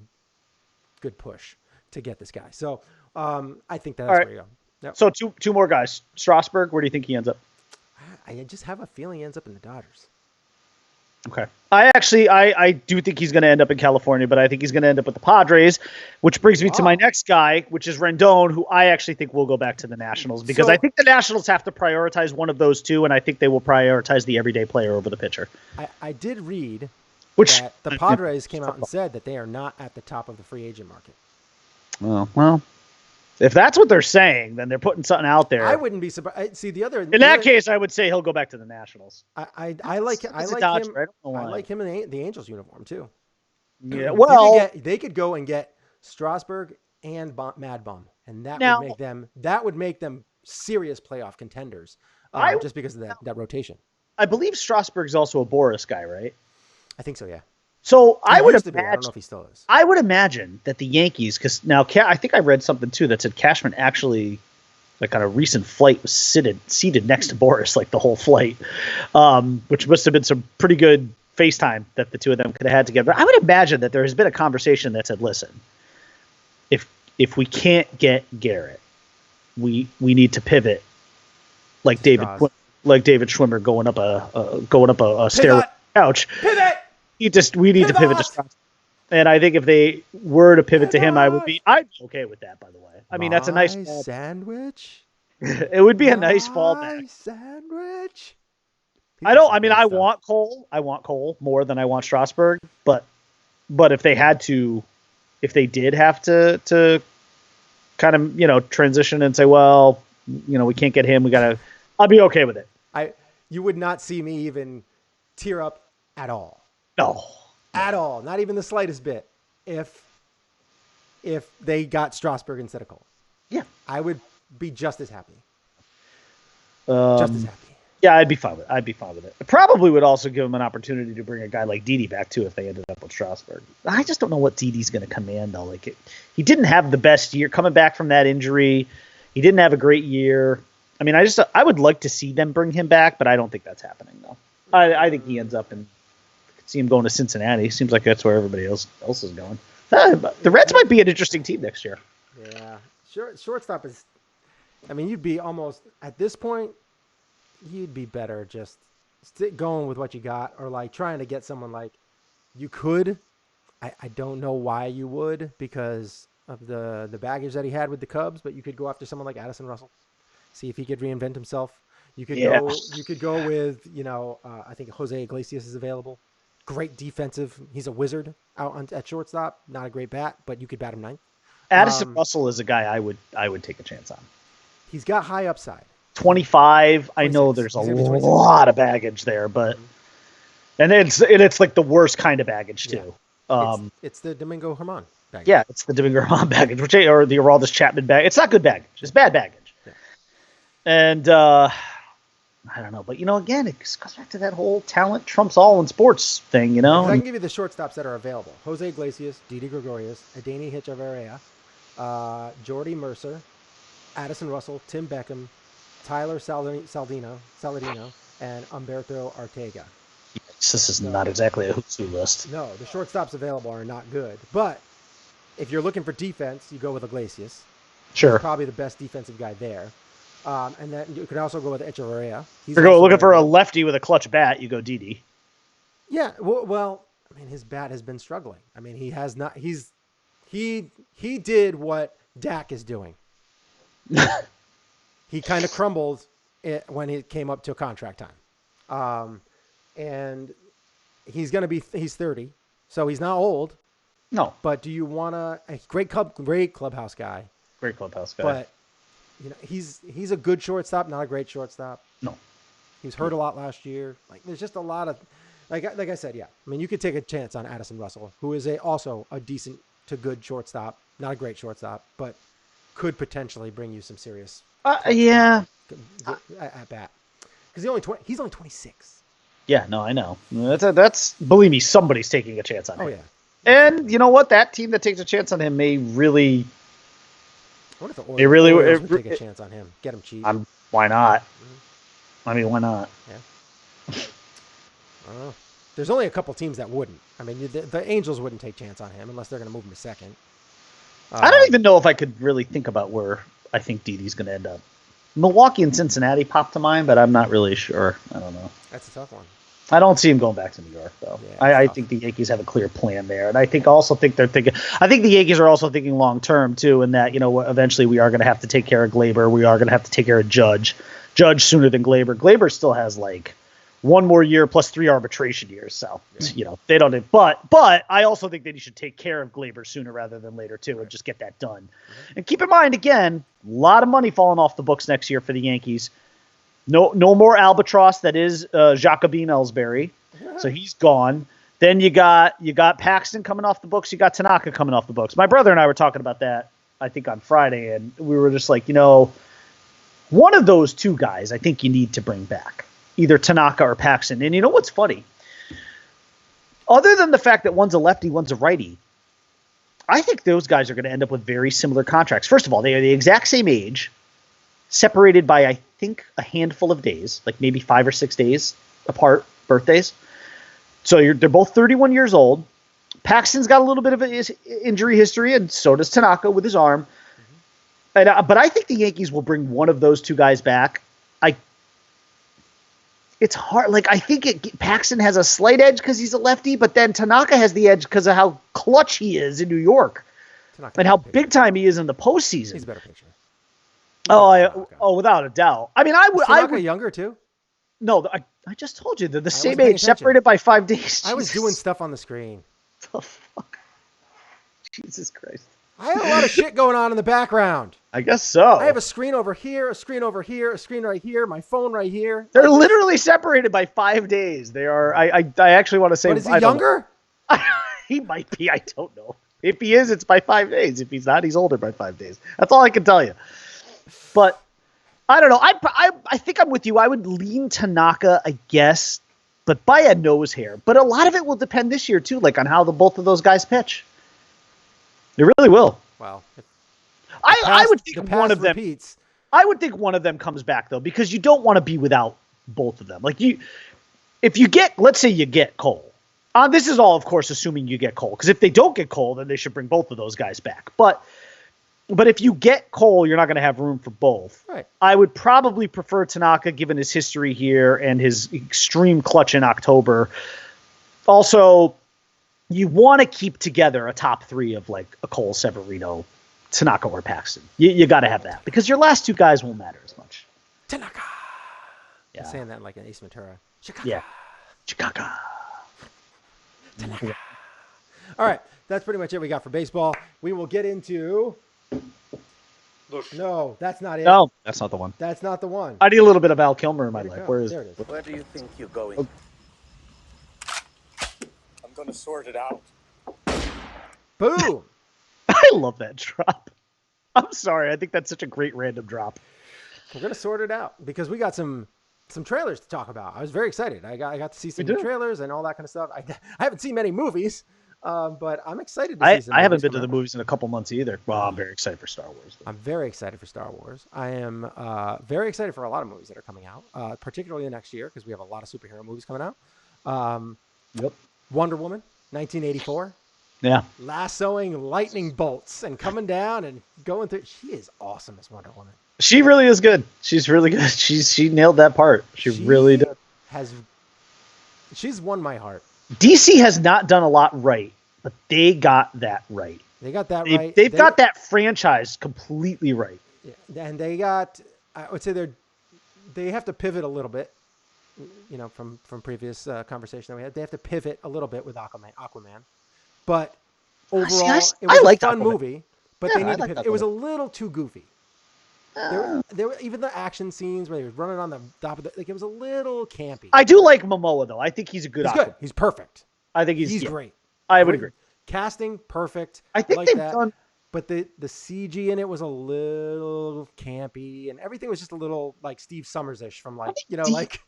good push to get this guy. So. I think that's where you go. Yep. So two more guys. Strasburg, where do you think he ends up? I just have a feeling he ends up in the Dodgers. Okay. I do think he's going to end up in California, but I think he's going to end up with the Padres, which brings me to my next guy, which is Rendon, who I actually think will go back to the Nationals because I think the Nationals have to prioritize one of those two, and I think they will prioritize the everyday player over the pitcher. I did read that the Padres came out and said that they are not at the top of the free agent market. Well. If that's what they're saying, then they're putting something out there. I wouldn't be surprised. See, in that case, I would say he'll go back to the Nationals. I like him in the Angels uniform too. Yeah, well, they could go and get Strasburg and Mad Bum, and that would make them serious playoff contenders. Just because of that rotation. I believe Strasburg's also a Boris guy, right? I think so. Yeah. So I would imagine. I don't know if he still is. I would imagine that the Yankees, because now I think I read something too that said Cashman actually, like on a recent flight, was seated next to Boris like the whole flight, which must have been some pretty good FaceTime that the two of them could have had together. I would imagine that there has been a conversation that said, "Listen, if we can't get Garrett, we need to pivot, like David Schwimmer going up a stairway couch. Pivot. We need to pivot to Stras. And I think if they were to pivot to him, I'd be okay with that, by the way. I mean, that's a nice sandwich. It would be a nice fallback. Sandwich. I want Cole. I want Cole more than I want Strasburg, but if they did have to kind of, transition and say, well, we can't get him, I'll be okay with it. You would not see me even tear up at all. No. At all. Not even the slightest bit. If they got Strasburg instead of Cole. Yeah. I would be just as happy. Just as happy. Yeah, I'd be fine with it. It probably would also give them an opportunity to bring a guy like Didi back too if they ended up with Strasburg. I just don't know what Didi's going to command though. He didn't have the best year coming back from that injury. He didn't have a great year. I mean, I would like to see them bring him back, but I don't think that's happening though. I think he ends up in. See him going to Cincinnati. Seems like that's where everybody else is going. The Reds might be an interesting team next year. Yeah, sure. Shortstop is. I mean, you'd be almost at this point. you'd be better just going with what you got, or like trying to get someone like you could. I don't know why you would, because of the baggage that he had with the Cubs, but you could go after someone like Addison Russell, see if he could reinvent himself. You could go with, I think Jose Iglesias is available. Great defensive. He's a wizard at shortstop. Not a great bat, but you could bat him ninth. Addison Russell is a guy I would take a chance on. He's got high upside. 25. I know there's a lot of baggage there, but and it's like the worst kind of baggage too. Yeah. It's the Domingo Germán baggage. Yeah, it's the Domingo Germán baggage, or the Aroldis Chapman baggage. It's not good baggage. It's bad baggage. Yeah. And I don't know, but again, it just goes back to that whole talent trumps all in sports thing, I can give you the shortstops that are available: Jose Iglesias, Didi Gregorius, Adeiny Hechavarria, Jordy Mercer, Addison Russell, Tim Beckham, Tyler Saladino, and Humberto Ortega. This is not exactly a who's who list. No, the shortstops available are not good. But if you're looking for defense, you go with Iglesias. Sure. He's probably the best defensive guy there. And then you could also go with Echeverria. If you're looking for a lefty with a clutch bat, you go Didi. Yeah, well, I mean, his bat has been struggling. I mean, he has not. He did what Dak is doing. He kind of crumbled when he came up to contract time. And he's 30, so he's not old. No. But do you want a great clubhouse guy? Great clubhouse guy. But he's a good shortstop, not a great shortstop. No. He was hurt a lot last year. Like, there's just a lot of, like I said, yeah. I mean, you could take a chance on Addison Russell, who is also a decent to good shortstop, not a great shortstop, but could potentially bring you some serious. Yeah. At bat, because he's only 26. Yeah, no, I know. That's believe me, somebody's taking a chance on him. Oh yeah. And you know what? That team that takes a chance on him may really. What if the Orioles would take a chance on him? Get him cheap. Why not? I mean, why not? Yeah. I don't know. There's only a couple teams that wouldn't. I mean, the Angels wouldn't take a chance on him unless they're going to move him to second. I don't even know if I could really think about where I think Didi's going to end up. Milwaukee and Cincinnati popped to mind, but I'm not really sure. I don't know. That's a tough one. I don't see him going back to New York, though. Yeah, I think the Yankees have a clear plan there, and I think they're thinking. I think the Yankees are also thinking long term too, in that eventually we are going to have to take care of Glaber. We are going to have to take care of Judge sooner than Glaber. Glaber still has like one more year plus 3 arbitration years, so they don't. But I also think that you should take care of Glaber sooner rather than later too, and just get that done. Mm-hmm. And keep in mind, again, a lot of money falling off the books next year for the Yankees. No more albatross. That is Jacobin Ellsbury, so he's gone. Then you got Paxton coming off the books. You got Tanaka coming off the books. My brother and I were talking about that, I think, on Friday, and we were just like, one of those two guys I think you need to bring back, either Tanaka or Paxton. And you know what's funny? Other than the fact that one's a lefty, one's a righty, I think those guys are going to end up with very similar contracts. First of all, they are the exact same age, separated by, I think, a handful of days, like maybe 5 or 6 days apart, birthdays. So they're both 31 years old. Paxton's got a little bit of an injury history, and so does Tanaka with his arm. Mm-hmm. But I think the Yankees will bring one of those two guys back. It's hard. Like, I think Paxton has a slight edge because he's a lefty, but then Tanaka has the edge because of how clutch he is in New York and how big time he is in the postseason. He's a better pitcher. Without a doubt. I mean, I would younger too. No, I just told you they're the same age, separated by 5 days. Jesus. I was doing stuff on the screen. What the fuck? Jesus Christ. I had a lot of shit going on in the background. I guess so. I have a screen over here, a screen over here, a screen right here, my phone right here. They're literally separated by 5 days. They are. I actually want to say. But is he younger? He might be. I don't know. If he is, it's by 5 days. If he's not, he's older by 5 days. That's all I can tell you. But I don't know. I think I'm with you. I would lean Tanaka, I guess, but by a nose hair. But a lot of it will depend this year too, like on how both of those guys pitch. It really will. Wow. I would think one of them. I would think one of them comes back though, because you don't want to be without both of them. Like let's say you get Cole. This is all, of course, assuming you get Cole, because if they don't get Cole, then they should bring both of those guys back. But But if you get Cole, you're not going to have room for both. Right. I would probably prefer Tanaka given his history here and his extreme clutch in October. Also, you want to keep together a top three of like a Cole, Severino, Tanaka, or Paxton. You got to have that because your last two guys won't matter as much. Tanaka. Yeah. I'm saying that like an Ace Ventura. Chicago. Yeah. Chicago. Tanaka. All right. That's pretty much it we got for baseball. We will get into... No, that's not it. No, that's not the one. That's not the one. I need a little bit of Val Kilmer in my Where'd it life. go? Where is There it is. Where do you think you're going? I'm going to sort it out. Boom. I love that drop. I'm sorry. I think that's such a great random drop. We're going to sort it out because we got some trailers to talk about. I was very excited. I got to see some new trailers and all that kind of stuff. I haven't seen many movies, but I'm excited to see some I haven't movies been to come the out. movies in a couple months either. Well, I'm very excited for Star Wars. Though. I'm very excited for Star Wars. I am very excited for a lot of movies that are coming out, particularly next year because we have a lot of superhero movies coming out. Yep. Wonder Woman, 1984. Yeah. Lassoing lightning bolts and coming down and going through. She is awesome as Wonder Woman. She really is good. She's really good. She nailed that part. She really did. She's won my heart. DC has not done a lot right, but they got that right. They got that right. They've got that franchise completely right. Yeah, and they got. I would say they have to pivot a little bit. You know, from previous conversation that we had, they have to pivot a little bit with Aquaman. But overall, it was a fun movie. But they need to pivot. It was a little too goofy. There were even the action scenes where he was running on the top of it was a little campy. I do like Momoa though. I think he's a good. He's good. He's perfect. I think he's great. I would agree. Casting perfect. I think like they've that. done. But the CG in it was a little campy, and everything was just a little like Steve Summers-ish from like DC like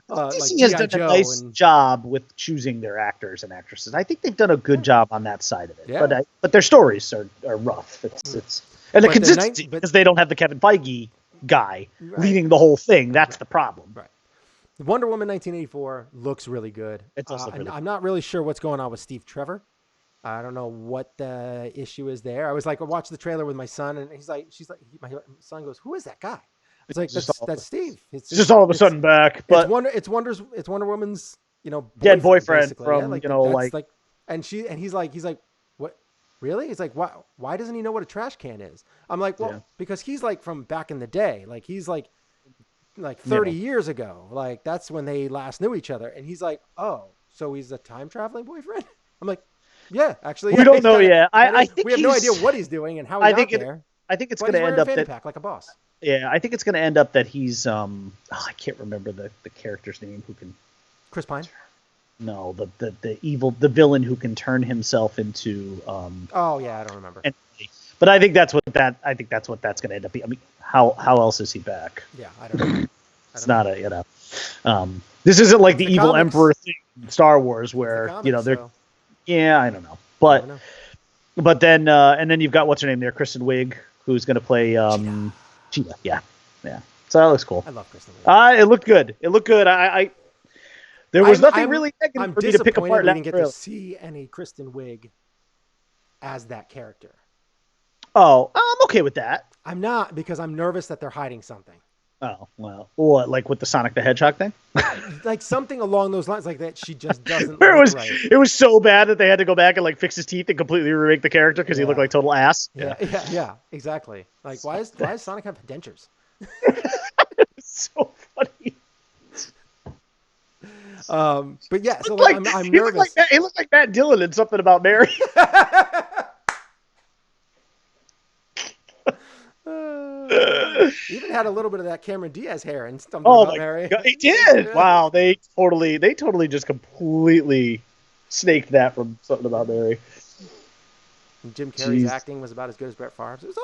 has done a nice job with choosing their actors and actresses. I think they've done a good job on that side of it. Yeah. But their stories are rough. It's and the consistency because they don't have the Kevin Feige guy leading the whole thing. That's the problem. Right. Wonder Woman 1984 looks really good. It's also really I'm not really sure what's going on with Steve Trevor. I don't know what the issue is there. I was like, I watched the trailer with my son, and my son goes, "Who is that guy?" It's like that's Steve. It's just all of a sudden back. But it's Wonder Woman's dead boyfriend basically. from and he's like, what? Really? He's like, why doesn't he know what a trash can is? I'm like, well, because he's like from back in the day, like he's like 30 years ago, like that's when they last knew each other, and he's like, oh, so he's a time traveling boyfriend? I'm like. Yeah, actually, we don't know yet. I think we have no idea what he's doing and how he got there. I think it's going to end up pack like a boss. Yeah, I think it's going to end up that he's I can't remember the character's name who can. Chris Pine. No, the villain who can turn himself into. Oh yeah, I don't remember. But I think that's what that's going to end up being. I mean, how else is he back? Yeah, I don't know. It's not a this isn't like the evil comics. emperor thing in Star Wars where they're. So. Yeah, I don't know, but then and then you've got what's her name there, Kristen Wiig, who's going to play Cheetah. Yeah. So that looks cool. I love Kristen Wiig. It looked good. There was nothing really negative for me to pick apart. I didn't get to see any Kristen Wiig as that character. Oh, I'm okay with that. I'm not because I'm nervous that they're hiding something. Oh, well, what, like with the Sonic the Hedgehog thing? Like something along those lines, like that she just doesn't Where look right. It was so bad that they had to go back and like fix his teeth and completely remake the character because he looked like total ass. Yeah, exactly. Like why does Sonic have dentures? It's so funny. But yeah, so like, I'm nervous. He looked like Matt Dillon in Something About Mary. He even had a little bit of that Cameron Diaz hair and Something About Mary. God, he did. Yeah. Wow, they totally just completely snaked that from Something About Mary. And Jim Carrey's acting was about as good as Brett Favre's. It was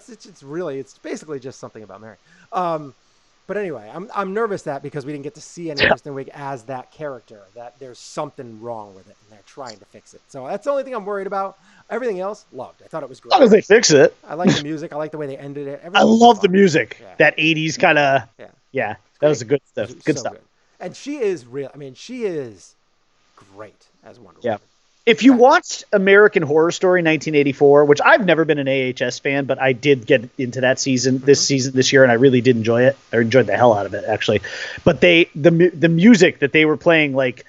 it's basically just Something About Mary. But anyway, I'm nervous because we didn't get to see any Kristen Wiig as that character, that there's something wrong with it and they're trying to fix it. So that's the only thing I'm worried about. Everything else, loved. I thought it was great. As long as they fix it. I like the music. I like the way they ended it. I love the music. Yeah. That 80s kind of. Yeah. That was a good stuff. Good stuff. Good. And she is real. I mean, she is great as Wonder Woman. If you watched American Horror Story 1984, which I've never been an AHS fan, but I did get into that season, this year, and I really did enjoy it. I enjoyed the hell out of it, actually. But the music that they were playing, like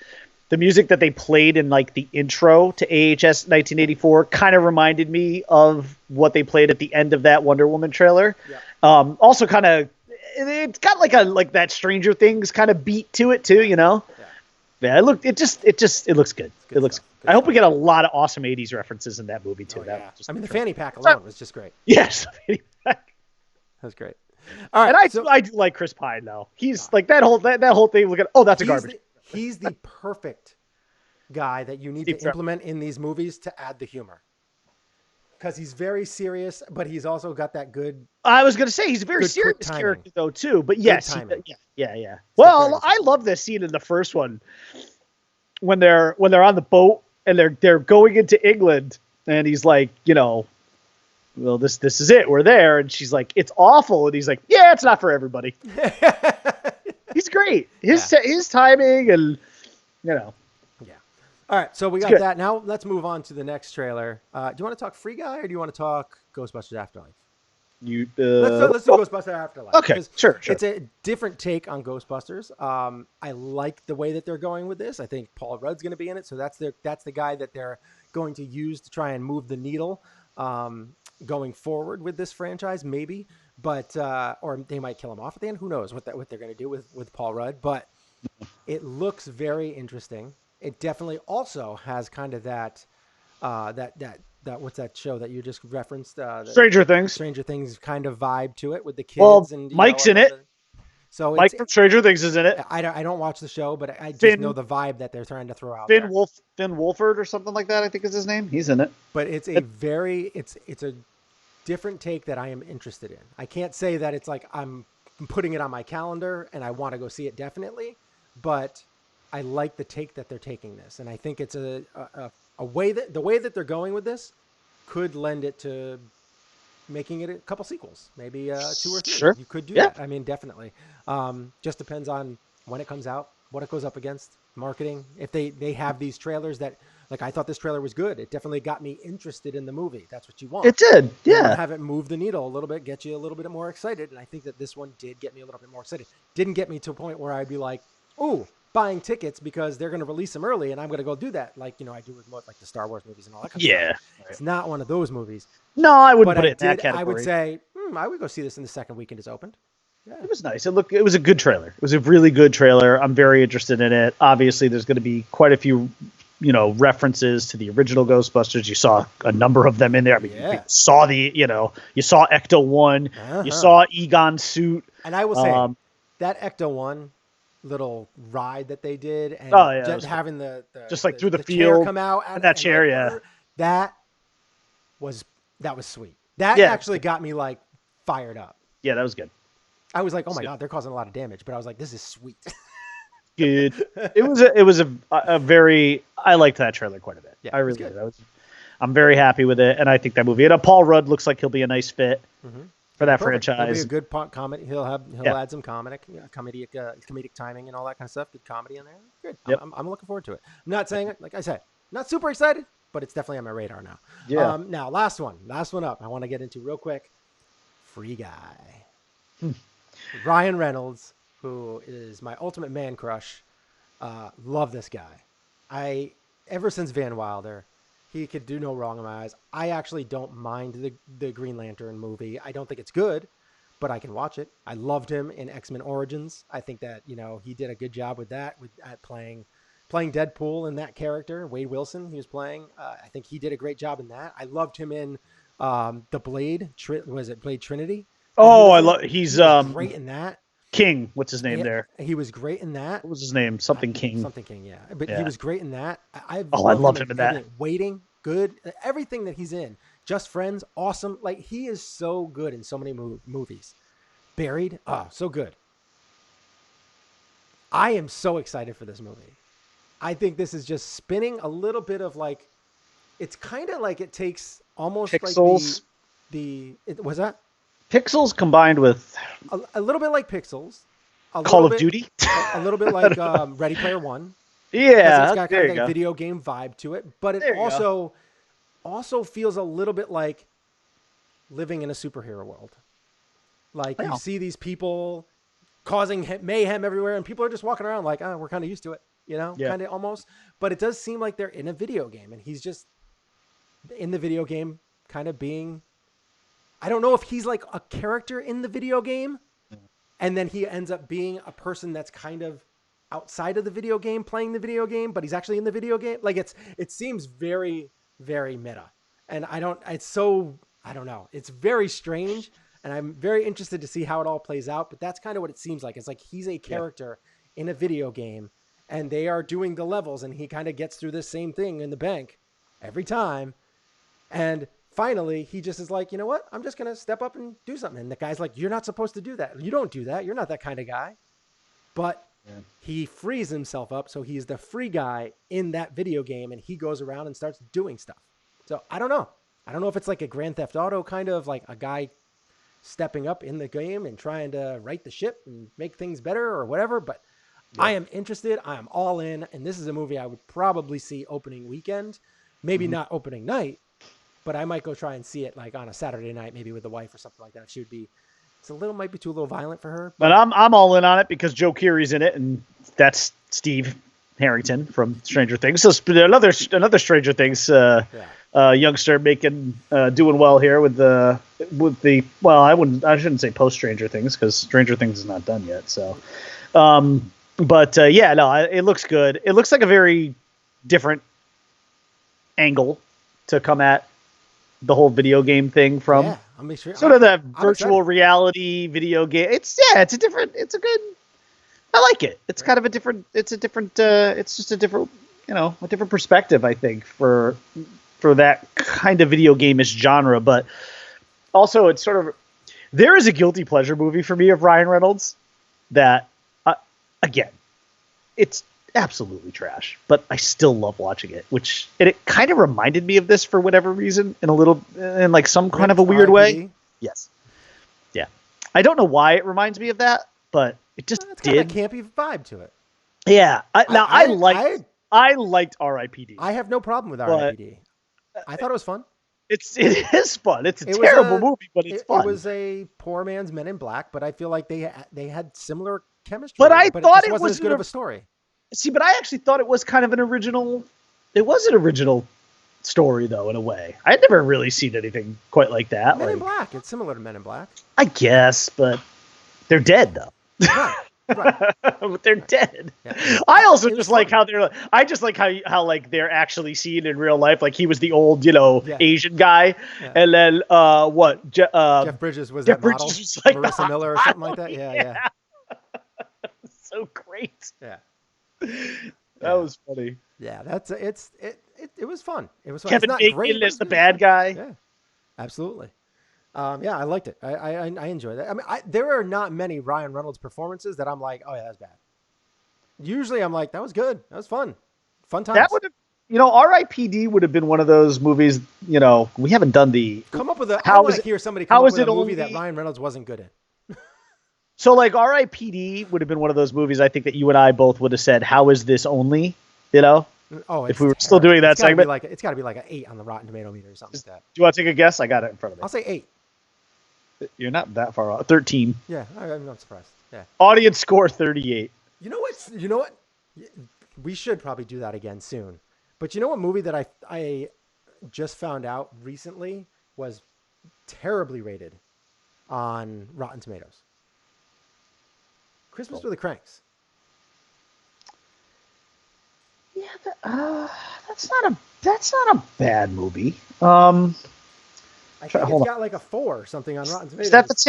the music that they played in like the intro to AHS 1984, kind of reminded me of what they played at the end of that Wonder Woman trailer. Yeah. Also, kind of, it's got like that Stranger Things kind of beat to it too, you know. Yeah, it looks good. It looks. I hope we get a lot of awesome '80s references in that movie too. Oh, yeah. I mean, the fanny pack alone was just great. Yes, the fanny pack. That was great. All right, and I do like Chris Pine though. He's like that whole thing. Look at that's a garbage. He's the perfect guy that you need to implement in these movies to add the humor. Because he's very serious, but he's also got that good. I was going to say he's a very serious character though too. But yes, yeah. Well, I love this scene in the first one when they're on the boat and they're going into England, and he's like, well, this is it. We're there, and she's like, it's awful, and he's like, yeah, it's not for everybody. He's great. His timing and All right, so we got that. Now let's move on to the next trailer. Do you want to talk Free Guy or do you want to talk Ghostbusters Afterlife? Let's do Ghostbusters Afterlife. Okay, sure. It's a different take on Ghostbusters. I like the way that they're going with this. I think Paul Rudd's going to be in it, so that's the guy that they're going to use to try and move the needle going forward with this franchise, maybe. But or they might kill him off at the end. Who knows what they're going to do with Paul Rudd? But it looks very interesting. It definitely also has kind of that what's that show that you just referenced? Stranger Things. Stranger Things kind of vibe to it with the kids. Well, and Mike's in it. So Mike from Stranger Things is in it. I don't watch the show, but I just know the vibe that they're trying to throw out. Finn Wolford or something like that, I think is his name. He's in it. But it's a different take that I am interested in. I can't say that it's like I'm putting it on my calendar and I want to go see it definitely, but I like the take that they're taking this, and I think it's a way that the way that they're going with this could lend it to making it a couple sequels, maybe 2 or 3. Sure. You could do that. I mean, definitely. Just depends on when it comes out, what it goes up against, marketing. If they have these trailers that, like, I thought this trailer was good. It definitely got me interested in the movie. That's what you want. It did, yeah. Have it move the needle a little bit, get you a little bit more excited, and I think that this one did get me a little bit more excited. Didn't get me to a point where I'd be like, ooh, buying tickets because they're going to release them early and I'm going to go do that. Like, I do with like the Star Wars movies and all that kind of stuff. Right. It's not one of those movies. No, I wouldn't put it in that category. I would say, I would go see this in the second weekend it's opened. Yeah. It was nice. It was a good trailer. It was a really good trailer. I'm very interested in it. Obviously, there's going to be quite a few, references to the original Ghostbusters. You saw a number of them in there. I mean, you saw you saw Ecto-1, you saw Egon's suit. And I will say that Ecto-1 little ride that they did and just having the just like through the chair field come out and that chair, that was sweet. That actually got me like fired up. Yeah, that was good. I was like, oh my God, they're causing a lot of damage, but I was like, this is sweet. Good. It was a very, I liked that trailer quite a bit. Yeah, I really did. I'm very happy with it, and I think that movie. And Paul Rudd looks like he'll be a nice fit for that franchise. He'll be a good comedy. He'll add some comedic timing and all that kind of stuff. Good comedy in there. Good. Yep. I'm looking forward to it. I'm not saying, like I said, not super excited, but it's definitely on my radar now. Yeah. Now, last one up. I want to get into real quick. Free Guy. Ryan Reynolds, who is my ultimate man crush. Love this guy. Ever since Van Wilder, he could do no wrong in my eyes. I actually don't mind the Green Lantern movie. I don't think it's good, but I can watch it. I loved him in X-Men Origins. I think that, he did a good job with that, at playing Deadpool in that character. Wade Wilson, he was playing. I think he did a great job in that. I loved him in The Blade. Was it Blade Trinity? Oh, he's great in that. King, what's his name there? He was great in that. What was his name? Something King. Something King, yeah. But he was great in that. I loved him in that. Waiting, good. Everything that he's in. Just Friends, awesome. Like, he is so good in so many movies. Buried, so good. I am so excited for this movie. I think this is just spinning a little bit of like, it's kind of like it takes almost Pixels. Like was that? Pixels combined with a little bit like Pixels, Call of Duty, a little bit like Ready Player One. Yeah, it's got there kind you of a go. video game vibe to it, but it There you go. also feels a little bit like living in a superhero world. Like you Yeah. see these people causing mayhem everywhere, and people are just walking around like, oh, we're kind of used to it, Yeah. kind of almost. But it does seem like they're in a video game, and he's just in the video game, kind of being. I don't know if he's like a character in the video game, and then he ends up being a person that's kind of outside of the video game, playing the video game, but he's actually in the video game. Like it seems very, very meta, and I don't. It's so I don't know. It's very strange, and I'm very interested to see how it all plays out. But that's kind of what it seems like. It's like he's a character in a video game, and they are doing the levels, and he kind of gets through this same thing in the bank every time, and finally, he just is like, you know what? I'm just going to step up and do something. And the guy's like, you're not supposed to do that. You don't do that. You're not that kind of guy. But he frees himself up. So he's the free guy in that video game. And he goes around and starts doing stuff. So I don't know. I don't know if it's like a Grand Theft Auto kind of like a guy stepping up in the game and trying to right the ship and make things better or whatever. But I am interested. I am all in. And this is a movie I would probably see opening weekend. Maybe not opening night. But I might go try and see it like on a Saturday night, maybe with the wife or something like that. She would be, might be too a little violent for her. But I'm all in on it because Joe Keery's in it, and that's Steve Harrington from Stranger Things. So another Stranger Things youngster doing well here with the I shouldn't say post Stranger Things because Stranger Things is not done yet. So, it looks good. It looks like a very different angle to come at the whole video game thing from. Yeah, I'll make sure. Sort of that virtual reality video game. It's a good. I like it. It's kind of a different. It's just a different. A different perspective. I think for that kind of video game-ish genre, but also it's sort of. There is a guilty pleasure movie for me of Ryan Reynolds that, again, it's absolutely trash, but I still love watching it. It kind of reminded me of this for whatever reason, in like some kind of a weird way. Yes, yeah. I don't know why it reminds me of that, but it just did. Got a campy vibe to it. Yeah. I liked R.I.P.D. I have no problem with R.I.P.D. I thought it was fun. It is fun. It's a terrible movie, but it's fun. It was a poor man's Men in Black, but I feel like they had similar chemistry. But I thought it wasn't as good of a story. See, but I actually thought it was kind of an original. It was an original story, though, in a way. I'd never really seen anything quite like that. Men in Black. It's similar to Men in Black. I guess, but they're dead, though. Right. But they're dead. Yeah. I also just like how they're. I just like how like they're actually seen in real life. Like he was the old, Asian guy, and then Jeff Bridges was that model. Was like Marissa Miller or something like that. Yeah. So great. Yeah. That was funny. Yeah, it was fun. It was fun. Kevin Bacon as the bad guy. Yeah, absolutely. I liked it. I enjoyed it. I mean, there are not many Ryan Reynolds performances that I'm like, oh yeah, that's bad. Usually I'm like, that was good. That was fun. Fun times. That would have, R.I.P.D. would have been one of those movies. We haven't done the. Come up with a. I want to hear somebody come up with a movie that Ryan Reynolds wasn't good in. So, like, R.I.P.D. would have been one of those movies I think that you and I both would have said, how is this only, Oh, if we were still doing that segment? It's got to be like an 8 on the Rotten Tomato meter or something like that. Do you want to take a guess? I got it in front of me. I'll say 8. You're not that far off. 13. Yeah, I'm not surprised. Yeah. Audience score 38. You know what? We should probably do that again soon. But you know what movie that I just found out recently was terribly rated on Rotten Tomatoes? Christmas with the Cranks. Yeah, that's not a bad movie. I think it's got like a 4 or something on Rotten Tomatoes.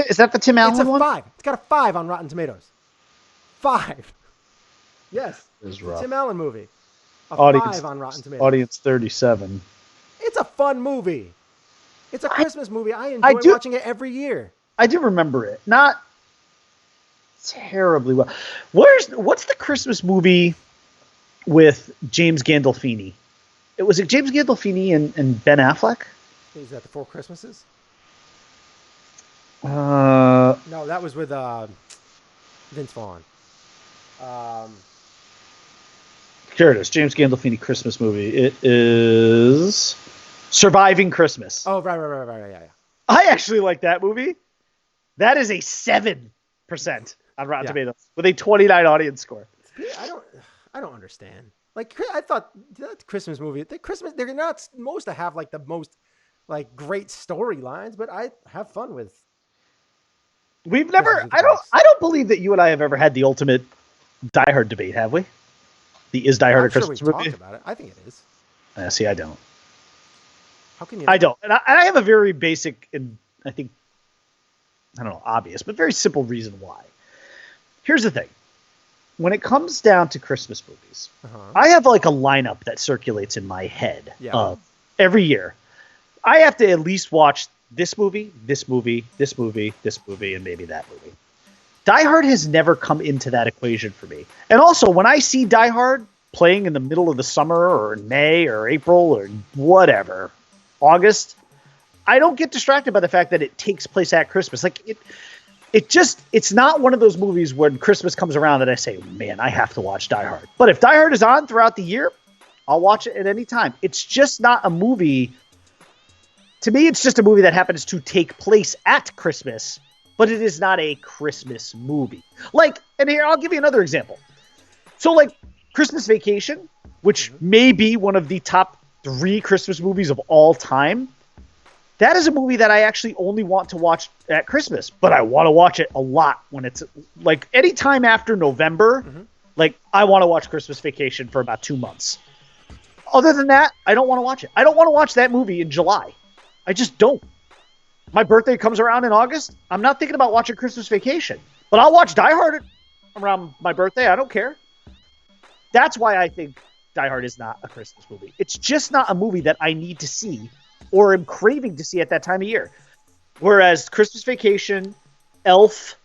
Is that the Tim Allen one? It's a 5. It's got a 5 on Rotten Tomatoes. 5. Yes. It's rough. Tim Allen movie. Audience, 5 on Rotten Tomatoes. Audience 37. It's a fun movie. It's a Christmas movie. I enjoy watching it every year. I do remember it. Not terribly well. What's the Christmas movie with James Gandolfini? Was it James Gandolfini and Ben Affleck? Is that the 4 Christmases? No, that was with Vince Vaughn. Here it is. James Gandolfini Christmas movie. It is Surviving Christmas. Oh, right, yeah. I actually like that movie. That is a 7% on Rotten Tomatoes with a 29 audience score. I don't understand. Like, I thought that Christmas movie, they're not supposed to have like the most like great storylines, but I have fun with. We've never. I don't believe that you and I have ever had the ultimate Die Hard debate, have we? The is Die Hard a Christmas movie? Talked about it. I think it is. See, I don't. How can you? I don't, and I have a very basic and I think I don't know obvious, but very simple reason why. Here's the thing. When it comes down to Christmas movies, I have like a lineup that circulates in my head every year. I have to at least watch this movie, this movie, this movie, this movie, and maybe that movie. Die Hard has never come into that equation for me. And also, when I see Die Hard playing in the middle of the summer or in May or April or whatever, August, I don't get distracted by the fact that it takes place at Christmas. Like it's not one of those movies when Christmas comes around that I say, man, I have to watch Die Hard. But if Die Hard is on throughout the year, I'll watch it at any time. It's just not a movie. To me, it's just a movie that happens to take place at Christmas, but it is not a Christmas movie. Like, and here, I'll give you another example. So, like, Christmas Vacation, which may be one of the top 3 Christmas movies of all time, that is a movie that I actually only want to watch at Christmas, but I want to watch it a lot when it's, like, anytime after November, like, I want to watch Christmas Vacation for about 2 months. Other than that, I don't want to watch it. I don't want to watch that movie in July. I just don't. My birthday comes around in August. I'm not thinking about watching Christmas Vacation, but I'll watch Die Hard around my birthday. I don't care. That's why I think Die Hard is not a Christmas movie. It's just not a movie that I need to see or am craving to see at that time of year. Whereas Christmas Vacation, Elf,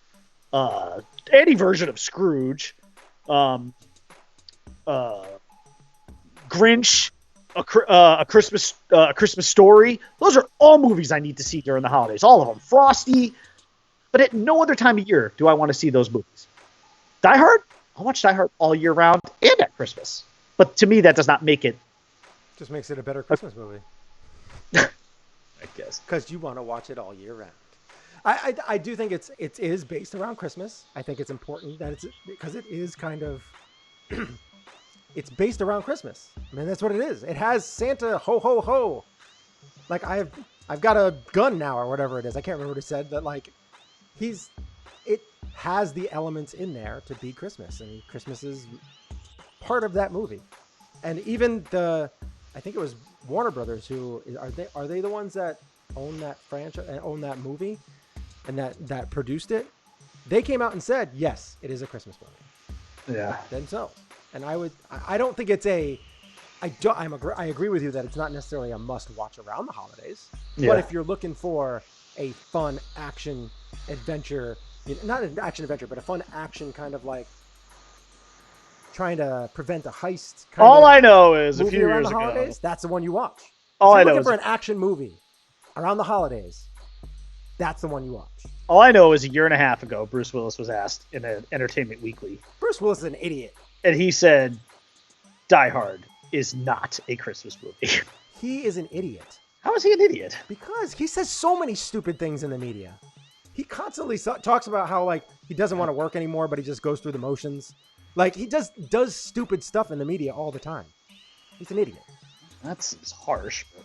any version of Scrooge, Grinch, a Christmas Story. Those are all movies I need to see during the holidays. All of them. Frosty. But at no other time of year do I want to see those movies. Die Hard? I'll watch Die Hard all year round and at Christmas. But to me, that does not make it. Just makes it a better Christmas movie. I guess. Because you want to watch it all year round. I do think it is based around Christmas. I think it's important that it's because it is kind of it's based around Christmas. I mean, that's what it is. It has Santa ho ho ho. Like I've got a gun now or whatever it is. I can't remember what it said, but like it has the elements in there to be Christmas, and Christmas is part of that movie. And even I think it was Warner Brothers who are they the ones that own that franchise and own that movie and that produced it? They came out and said, yes, it is a Christmas movie. Yeah. Then so. And I don't think it's I agree with you that it's not necessarily a must watch around the holidays. Yeah. But if you're looking for a fun action adventure, not an action adventure, but a fun action kind of like trying to prevent a heist. All I know is a few years ago, holidays, that's the one you watch. All I know is looking for an action movie around the holidays, that's the one you watch. All I know is a year and a half ago, Bruce Willis was asked in an Entertainment Weekly. Bruce Willis is an idiot. And he said, Die Hard is not a Christmas movie. He is an idiot. How is he an idiot? Because he says so many stupid things in the media. He constantly talks about how like he doesn't want to work anymore, but he just goes through the motions. Like he does stupid stuff in the media all the time. He's an idiot. That's harsh. But...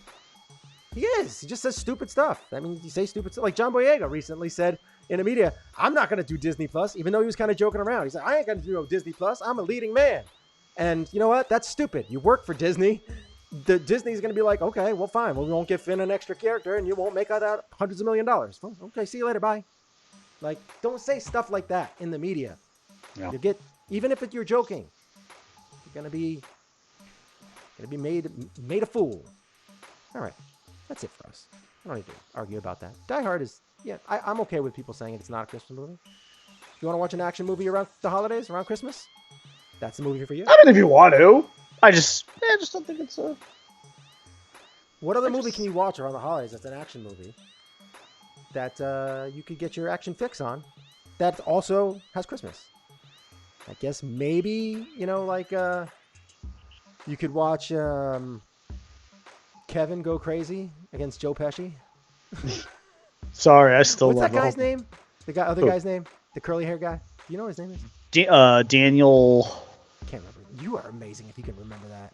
He is. He just says stupid stuff. I mean, you say stupid stuff. Like John Boyega recently said in the media, I'm not going to do Disney Plus, even though he was kind of joking around. He said, I ain't going to do no Disney Plus. I'm a leading man. And you know what? That's stupid. You work for Disney. Disney's going to be like, okay, well, fine. Well, we won't give Finn an extra character and you won't make out hundreds of $1 million. Well, okay, see you later. Bye. Like, don't say stuff like that in the media. Yeah. You get, even if you're joking, you're going to be made a fool. All right. That's it for us. I don't need to argue about that. Die Hard is, I'm okay with people saying it's not a Christmas movie. If you want to watch an action movie around the holidays, around Christmas, that's the movie for you. I mean, if you want to. I just don't think it's a... What other movie can you watch around the holidays that's an action movie that you could get your action fix on that also has Christmas? I guess maybe, like You could watch Kevin go crazy against Joe Pesci. Sorry, I still What's love that guy's name? The other guy's name? The curly hair guy? You know what his name is? Daniel. I can't remember. You are amazing if you can remember that.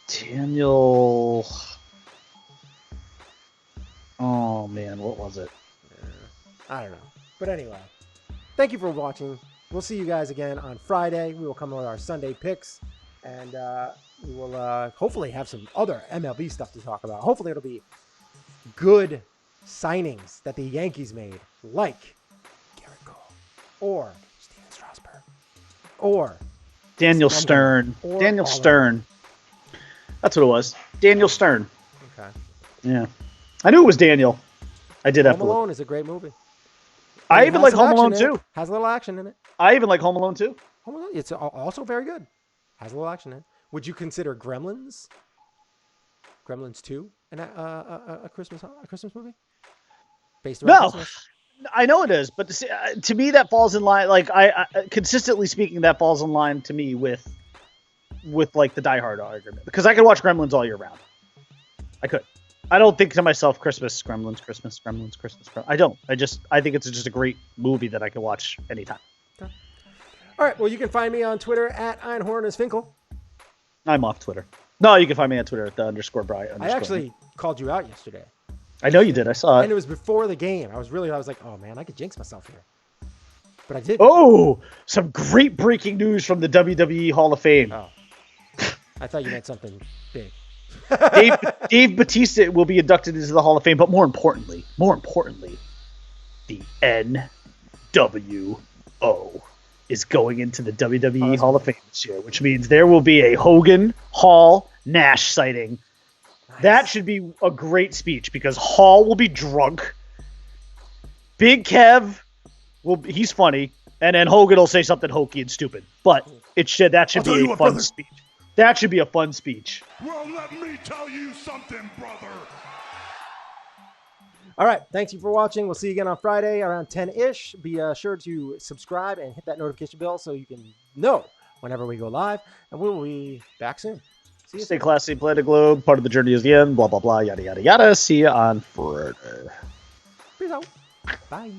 Daniel. Oh man, what was it? I don't know. But anyway, thank you for watching. We'll see you guys again on Friday. We will come with our Sunday picks, and we will hopefully have some other MLB stuff to talk about. Hopefully it'll be good signings that the Yankees made, like Garrett Cole or Steven Strasburg or Daniel Stern. Or Daniel Oliver. Stern. That's what it was. Daniel Stern. Okay. Yeah. I knew it was Daniel. I did have Home to look. Alone is a great movie. I It even has like some Home Alone action in it. too. Has a little action in it. I even like Home Alone too. Home Alone, it's also very good. Has a little action in it. Would you consider Gremlins 2 a Christmas movie? Based around No. Christmas? I know it is, but to me that falls in line. Like I consistently speaking, that falls in line to me with like the Die Hard argument, because I could watch Gremlins all year round. I could. I don't think to myself Christmas, Gremlins, Christmas, Gremlins, Christmas. I don't. I think it's just a great movie that I can watch anytime. Okay. All right. Well, you can find me on Twitter at Einhorn I'm off Twitter. No, you can find me on Twitter at the _Bry_. I actually called you out yesterday. I know you did. I saw And it. it was before the game. I was like, oh man, I could jinx myself here. But I did. Oh, some great breaking news from the WWE Hall of Fame. Oh. I thought you meant something big. Dave Bautista will be inducted into the Hall of Fame, but more importantly, the NWO is going into the WWE Hall of Fame this year, which means there will be a Hogan, Hall, Nash sighting. Nice. That should be a great speech, because Hall will be drunk. Big Kev he's funny, and then Hogan will say something hokey and stupid. But that should be a fun speech. That should be a fun speech. Well, let me tell you something, brother. All right. Thank you for watching. We'll see you again on Friday around 10-ish. Be sure to subscribe and hit that notification bell so you can know whenever we go live. And we will be back soon. See you Stay soon. classy, play the globe. Part of the journey is the end. Blah, blah, blah, yada, yada, yada. See you on Friday. Peace out. Bye.